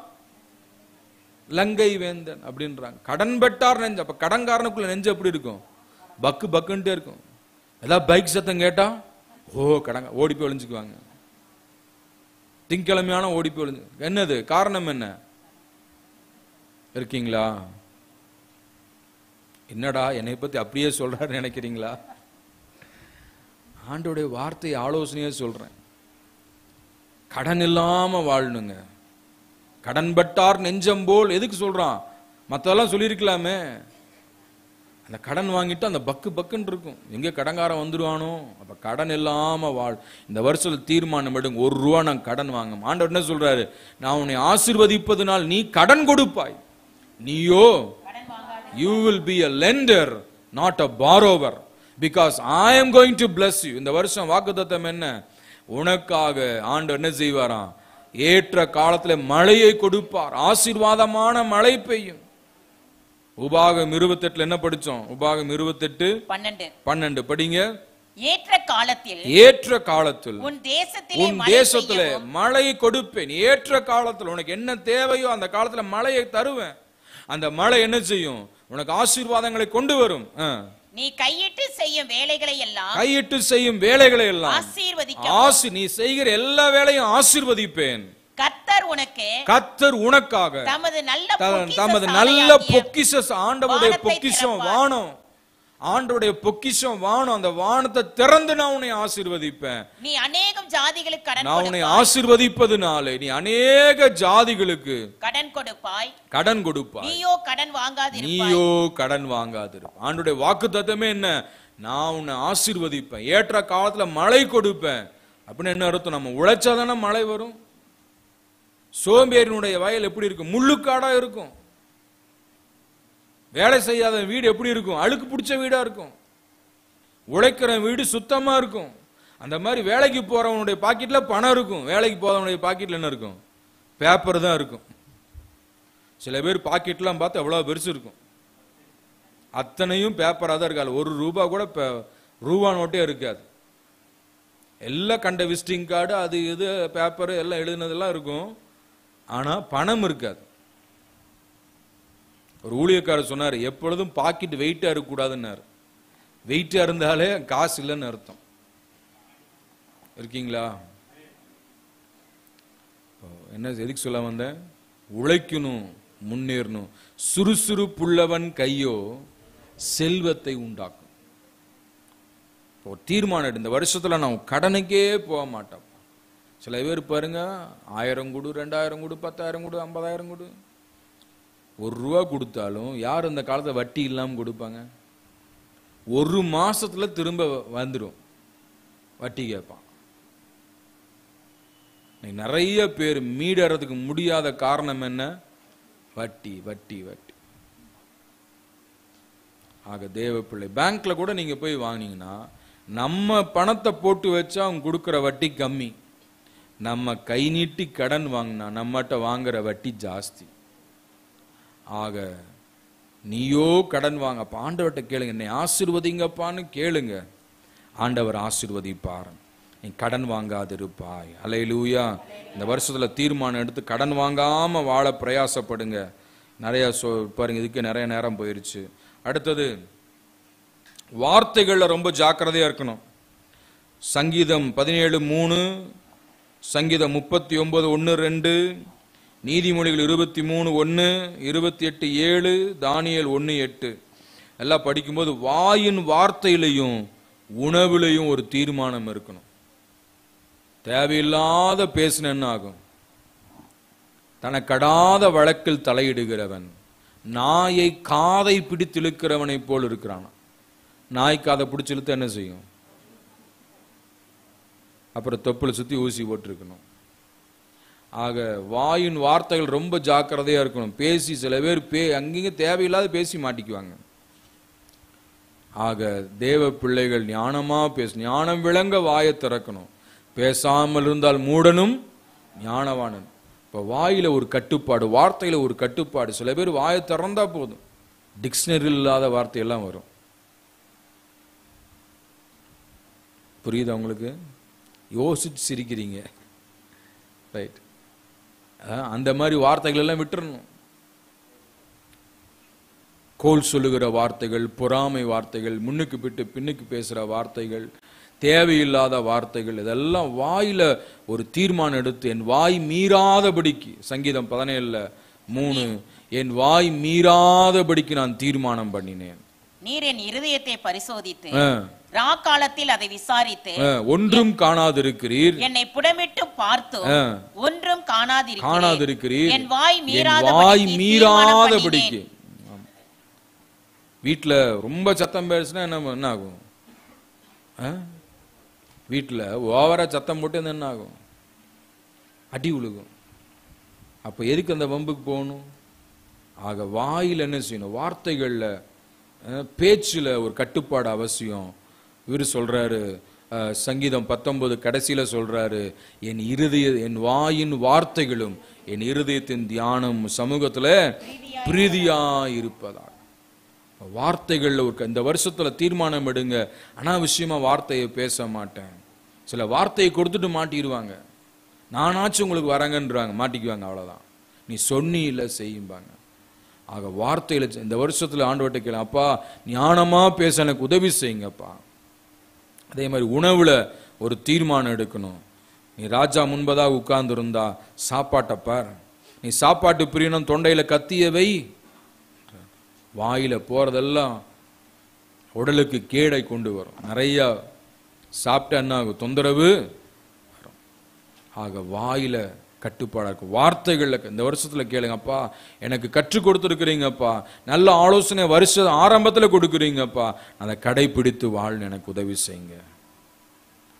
Speaker 1: லங்கை வேந்தன் அப்படின்றாங்க. கடன் பட்டார் நெஞ்சம். அப்ப கடன்காரனுக்குள்ள நெஞ்சம் எப்படி இருக்கும்? பக்கு பக்குன்ட்டே இருக்கும். ஏதாவது பைக் சத்தம் கேட்டா கடங்க ஓடி போய் ஒளிஞ்சுக்குவாங்க. திங்கக்கிழமையான ஓடி போய் ஒளிஞ்சு. என்னது காரணம்? என்ன இருக்கீங்களா? என்னடா என்னை பத்தி அப்படியே சொல்றாரு நினைக்கிறீங்களா? ஆண்டோடைய வார்த்தை ஆலோசனையே சொல்றேன். கடன் இல்லாம வாழணுங்க. கடன்பட்டார் நெஞ்சம் போல். எதுக்கு சொல்றான்? மத்தெல்லாம் சொல்லியிருக்கலாமே. அந்த கடன் வாங்கிட்டு அந்த பக்கு பக்குன்னு இருக்கும். எங்க கடன்காரன் வந்துடுவானோ. அப்ப கடன் இல்லாம வாழ். இந்த வருஷத்துல தீர்மானம் எடுங்க, ₹1 நான் கடன் வாங்க. ஆண்டவர் என்ன சொல்றாரு? நான் உன்னை ஆசீர்வதிப்பதனால் நீ கடன் கொடுப்பாய். நீயோ you will be a lender not a borrower because I am going to bless you. இந்த வருஷம் வாக்குத்தத்தம் என்ன? உனக்காக ஆண்டவர் என்ன செய்வாராம்? ஏற்ற காலத்துல மழையை கொடுப்பார். ஆசீர்வாதமான மழை பெய்யும். உபாகம் 28 என்ன படிச்சோம்? உபாகம் 28:12 படிங்க.
Speaker 2: ஏற்ற காலத்தில்
Speaker 1: உன் தேசத்திலே மழை கொடுப்பேன். ஏற்ற காலத்தில் உனக்கு என்ன தேவையோ அந்த காலத்துல மழையை தருவேன். அந்த மழை என்ன செய்யும்? உனக்கு ஆசீர்வாதங்களை கொண்டு வரும்.
Speaker 2: நீ கையிட்டு செய்யும் வேலைகளை எல்லாம்
Speaker 1: நீ செய்கிற எல்லா வேலையும் ஆசீர்வதிப்பேன். கர்த்தர் உனக்காக தமது நல்ல பொக்கிஷம், ஆண்டவருடைய பொக்கிஷம் வானம், ஆண்டவருடைய பொக்கிஷம் வானம், அந்த வானத்தை திறந்து நான் உன்னை ஆசீர்வதிப்பேன்.
Speaker 2: நீ அநேகம் ஜாதிகளுக்கு
Speaker 1: நான் உன்னை ஆசீர்வதிப்பதனாலே நீ அநேக ஜாதிகளுக்கு கடன் கொடுப்பாய்.
Speaker 2: நீயோ
Speaker 1: கடன் வாங்காதிரு. ஆண்டவருடைய வாக்குத்தத்தமே என்ன? நான் உன்னை ஆசீர்வதிப்பேன், ஏற்ற காலத்துல மழை கொடுப்பேன். அப்படின்னு என்ன அர்த்தம்? நம்ம உழைச்சாதானே மழை வரும். சோம்பேறினுடைய வயல் எப்படி இருக்கும்? முள்ளுக்காடா இருக்கும். வேலை செய்யாத வீடு எப்படி இருக்கும்? அழுக்கு பிடிச்ச வீடா இருக்கும். உழைக்கிற வீடு சுத்தமா இருக்கும். அந்த மாதிரி வேலைக்கு போறவனுடைய பாக்கெட்ல பணம் இருக்கும், வேலைக்கு போறவனுடைய பாக்கெட்ல என்ன இருக்கும்? பேப்பர் தான் இருக்கும். சில பேர் பாக்கெட்லாம் பார்த்து எவ்வளவு பெருசு இருக்கும். அத்தனையும் பேப்பராக தான் இருக்காது. ₹1 கூட ரூபா நோட்டே இருக்காது. எல்லாம் கண்ட விசிட்டிங் கார்டு அது இது பேப்பர் எல்லாம் எழுதுனதெல்லாம் இருக்கும். ஆனா பணம் இருக்காது. ஒரு ஊழியக்காரர் சொன்னார், எப்பொழுதும் பாக்கெட் வெயிட்டா இருக்கக்கூடாதுன்னாரு. வெயிட்டா இருந்தாலே காசு இல்லைன்னு அர்த்தம். இருக்கீங்களா? என்ன எதுக்கு சொல்ல வந்தேன்? உழைக்கணும், முன்னேறணும். சுறுசுறுப்புள்ளவன் கையோ செல்வத்தை உண்டாக்கும். தீர்மானம், இந்த வருஷத்துல நான் கடனுக்கே போக மாட்டேன். சில பேர் பாருங்க, 1000 கொடு, 2000 கொடு, 10,000 கொடு, 50,000 கொடு, ₹1 கொடுத்தாலும் யார் இந்த காலத்தை வட்டி இல்லாம கொடுப்பாங்க? ஒரு மாசத்துல திரும்ப வந்துடும், வட்டி கேட்பான். நிறைய பேர் மீடறதுக்கு முடியாத காரணம் என்ன? வட்டி வட்டி வட்டி. ஆக தேவ பிள்ளை, பேங்க்ல கூட நீங்க போய் வாங்கினீங்கன்னா நம்ம பணத்தை போட்டு வச்சா அவங்க கொடுக்கிற வட்டி கம்மி. நம்ம கை நீட்டி கடன் வாங்கினா நம்மகிட்ட வாங்குற வட்டி ஜாஸ்தி. ஆக நீயோ கடன் வாங்க, அப்ப ஆண்டவர்கிட்ட கேளுங்க, என்னை ஆசீர்வதிங்கப்பான்னு கேளுங்க. ஆண்டவர் ஆசீர்வதிப்பார். நீ கடன் வாங்காதிருப்பாய். அல்லேலூயா. இந்த வருஷத்துல தீர்மானம் எடுத்து கடன் வாங்காம வாழ பிரயாசப்படுங்க. நிறைய பாருங்க, இதுக்கு நிறைய நேரம் போயிருச்சு. அடுத்தது, வார்த்தைகள்ல ரொம்ப ஜாக்கிரதையா இருக்கணும். சங்கீதம் 17:3, சங்கீதம் 39:1-2, நீதிமொழிகள் 23:1, 28:7, தானியேல் 1:8 எல்லாம் படிக்கும்போது வாயின் வார்த்தையிலையும் உணவுலையும் ஒரு தீர்மானம் இருக்கணும். தேவையில்லாத பேசின என்ன ஆகும்? தனக்கடாத வழக்கில் தலையிடுகிறவன் நாயை காதை பிடித்து இழுக்கிறவனை போல் இருக்கிறான். நாய் காதை பிடிச்சு இழுத்து என்ன செய்யும்? அப்புறம் தொப்புல சுத்தி ஊசி போட்டிருக்கணும். ஆக வாயின் வார்த்தைகள் ரொம்ப ஜாக்கிரதையா இருக்கணும். பேசி சில பேர் அங்கேயும் தேவையில்லாத பேசி மாட்டிக்குவாங்க. ஆக தேவ பிள்ளைகள் ஞானமா ஞானம் விளங்க வாயை திறக்கணும். பேசாமல் இருந்தால் மூடனும் ஞானவானன். இப்ப வாயில ஒரு கட்டுப்பாடு, வார்த்தையில ஒரு கட்டுப்பாடு. சில பேர் வாயை திறந்தா போதும், டிக்ஷனரியில் இல்லாத வார்த்தையெல்லாம் வரும். புரியுதா உங்களுக்கு? யோசிச்சு சிரிக்கிறீங்க, ரைட்? அந்த மாதிரி வார்த்தைகள் எல்லாம் விட்டுறணும். கோல் சொல்லுகிற வார்த்தைகள், பொறாமை வார்த்தைகள், முன்னுக்கு பிட்டு பின்னுக்கு பேசுற வார்த்தைகள், தேவையில்லாத வார்த்தைகள், இதெல்லாம் வாயில ஒரு தீர்மானம் எடுத்து என் வாய் மீறாதபடிக்கு, சங்கீதம் 17:3, என் வாய் மீறாதபடிக்கு நான் தீர்மானம் பண்ணினேன்.
Speaker 2: நீர் என் இருதயத்தை பரிசோதித்து ராக்காலத்தில் அதை விசாரித்து
Speaker 1: ஒன்றும் காணாதிருக்கிறீர்.
Speaker 2: என்னை புடமிட்டு பார்த்து ஒன்றும் காணாதிருக்கிறீர். என் வாய்
Speaker 1: மீறாதபடிக்கு. வீட்டுல ரொம்ப சத்தம் பேசுனா என்ன ஆகும்? வீட்டுல ஓவரா சத்தம் போட்டு என்ன ஆகும்? அடி விழுகும். அப்ப எதுக்கு அந்த வம்புக்கு போகணும்? ஆக வாயில் என்ன செய்யணும்? வார்த்தைகள்ல, பேச்சுல ஒரு கட்டுப்பாடு அவசியம். இவரு சொல்றாரு, சங்கீதம் 19 கடைசியில சொல்றாரு, என் வாயின் வார்த்தைகளும் என் இருதயத்தின் தியானம் சமூகத்துல பிரீதியா இருப்பதா. வார்த்தைகள்ல இந்த வருஷத்துல தீர்மானம் எடுங்க, அனாவசியமா வார்த்தையை பேச மாட்டேன். சில வார்த்தையை கொடுத்துட்டு மாட்டிடுவாங்க. நானாச்சும் உங்களுக்கு வரங்கன்றாங்க, மாட்டிக்குவாங்க, அவ்வளவுதான். நீ சொன்னி இல்ல செய்யும்பாங்க. ஆக வார்த்தையில இந்த வருஷத்துல ஆண்டவர்கிட்ட கேளு, அப்பா ஞானமா பேச எனக்கு உதவி செய்யுங்கப்பா. அதே மாதிரி உணவுல ஒரு தீர்மானம் எடுக்கணும். நீ ராஜா முன்பதாக உட்கார்ந்து இருந்தா சாப்பாட்டை பார். நீ சாப்பாட்டு பிரியணும், தொண்டையில கத்திய வை. வாயில போறதெல்லாம் உடலுக்கு கேடை கொண்டு வரும். நிறைய சாப்பிட்டா என்ன ஆகும்? தொந்தரவு வரும். ஆக வாயில கட்டுப்பாடா இருக்கும். வார்த்தைகள்ல இந்த வருஷத்துல கேளுங்கப்பா, எனக்கு கற்றுக் கொடுத்துருக்கிறீங்கப்பா, நல்ல ஆலோசனை வருஷ ஆரம்பத்துல கொடுக்குறீங்கப்பா, அதை கடைபிடித்து வாழ் எனக்கு உதவி செய்யுங்க.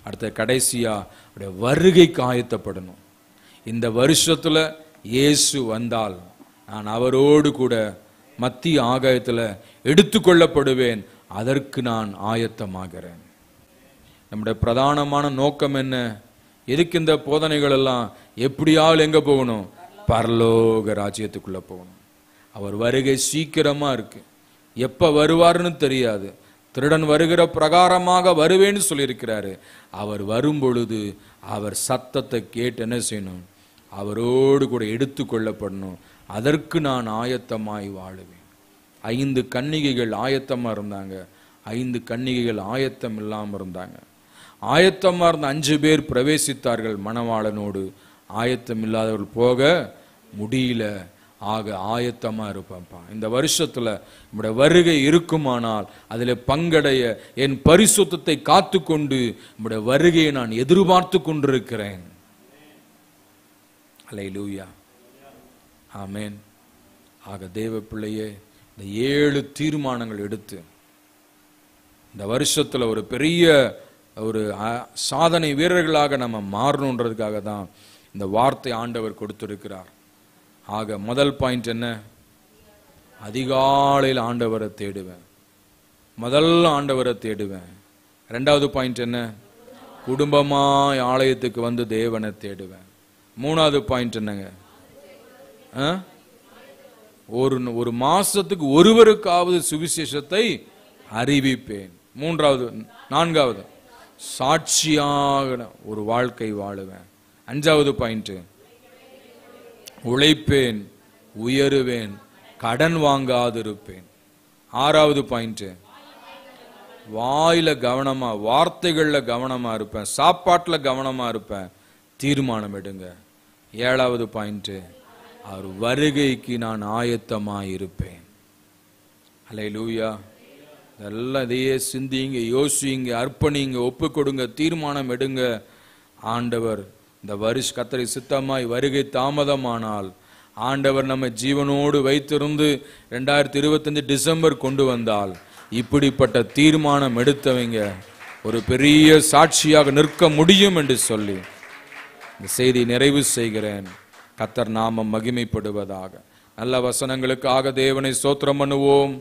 Speaker 1: அடுத்த கடைசியா வருகைக்கு ஆயத்தப்படணும். இந்த வருஷத்துல இயேசு வந்தால் நான் அவரோடு கூட மத்திய ஆகாயத்துல எடுத்துக்கொள்ளப்படுவேன். அதற்கு நான் ஆயத்தமாகிறேன். நம்முடைய பிரதானமான நோக்கம் என்ன? எதுக்கு இந்த போதனைகள் எல்லாம்? எப்படியாவது எங்க போகணும்? பரலோக ராஜ்யத்துக்குள்ள போகணும். அவர் வருகை சீக்கிரமா இருக்கு. எப்ப வருவாருன்னு தெரியாது. திருடன் வருகிற பிரகாரமாக வருவேன்னு சொல்லியிருக்கிறாரு. அவர் வரும் பொழுது அவர் சத்தத்தை கேட்டு என்ன செய்யணும்? அவரோடு கூட எடுத்து கொள்ளப்படணும். அதற்கு நான் ஆயத்தமாய் வாழுவேன். 5 கன்னிகைகள் ஆயத்தமா இருந்தாங்க. 5 கன்னிகைகள் ஆயத்தம் இல்லாம இருந்தாங்க. ஆயத்தமா இருந்த 5 பேர் பிரவேசித்தார்கள் மணவாளனோடு. ஆயத்தம் இல்லாதவர்கள் போக முடியல. ஆக ஆயத்தமா இருப்பேன்ப்பா. இந்த வருஷத்துல நம்முடைய வருகை இருக்குமானால் அதில் பங்கடைய என் பரிசுத்தத்தை காத்து கொண்டு நம்முடைய வருகையை நான் எதிர்பார்த்து கொண்டிருக்கிறேன். அல்லேலூயா, ஆமென். ஆக தேவ பிள்ளையே, இந்த 7 தீர்மானங்கள் எடுத்து இந்த வருஷத்துல ஒரு பெரிய ஒரு சாதனை வீரர்களாக நம்ம மாறணுன்றதுக்காக தான் இந்த வார்த்தை ஆண்டவர் கொடுத்திருக்கிறார். ஆக முதல் பாயிண்ட் என்ன? அதிகாலையில் ஆண்டவரை தேடுவேன். முதல்ல ஆண்டவரை தேடுவேன். 2வது பாயிண்ட் என்ன? குடும்பமாய் ஆலயத்துக்கு வந்து தேவனை தேடுவேன். 3வது பாயிண்ட் என்னங்க? ஒரு மாசத்துக்கு ஒருவருக்காவது சுவிசேஷத்தை அறிவிப்பேன். 4வது சாட்சியாக ஒரு வாழ்க்கை வாழுவேன். 5வது பாயிண்ட் உழைப்பேன், உயருவேன், கடன் வாங்காதிருப்பேன். 6வது பாயிண்ட் வாயில கவனமா, வார்த்தைகள்ல கவனமா இருப்பேன், சாப்பாட்டுல கவனமா இருப்பேன். தீர்மானம் எடுங்க. 7வது பாயிண்ட் அவர் வருகைக்கு நான் ஆயத்தமாயிருப்பேன். அல்லேலூயா. இதெல்லாம் இதையே சிந்திங்க, யோசிங்க, அர்ப்பணிங்க, ஒப்பு கொடுங்க, தீர்மானம் எடுங்க. ஆண்டவர் இந்த கர்த்தரை சித்தமாய் வருகை தாமதமானால் ஆண்டவர் நம்ம ஜீவனோடு வைத்திருந்து 2025 டிசம்பர் கொண்டு வந்தால் இப்படிப்பட்ட தீர்மானம் எடுத்தவங்க ஒரு பெரிய சாட்சியாக நிற்க முடியும் என்று சொல்லி இந்த செய்தி நிறைவு செய்கிறேன். கர்த்தர் நாமம் மகிமைப்படுவதாக. நல்ல வசனங்களுக்காக தேவனை ஸ்தோத்திரம் பண்ணுவோம்.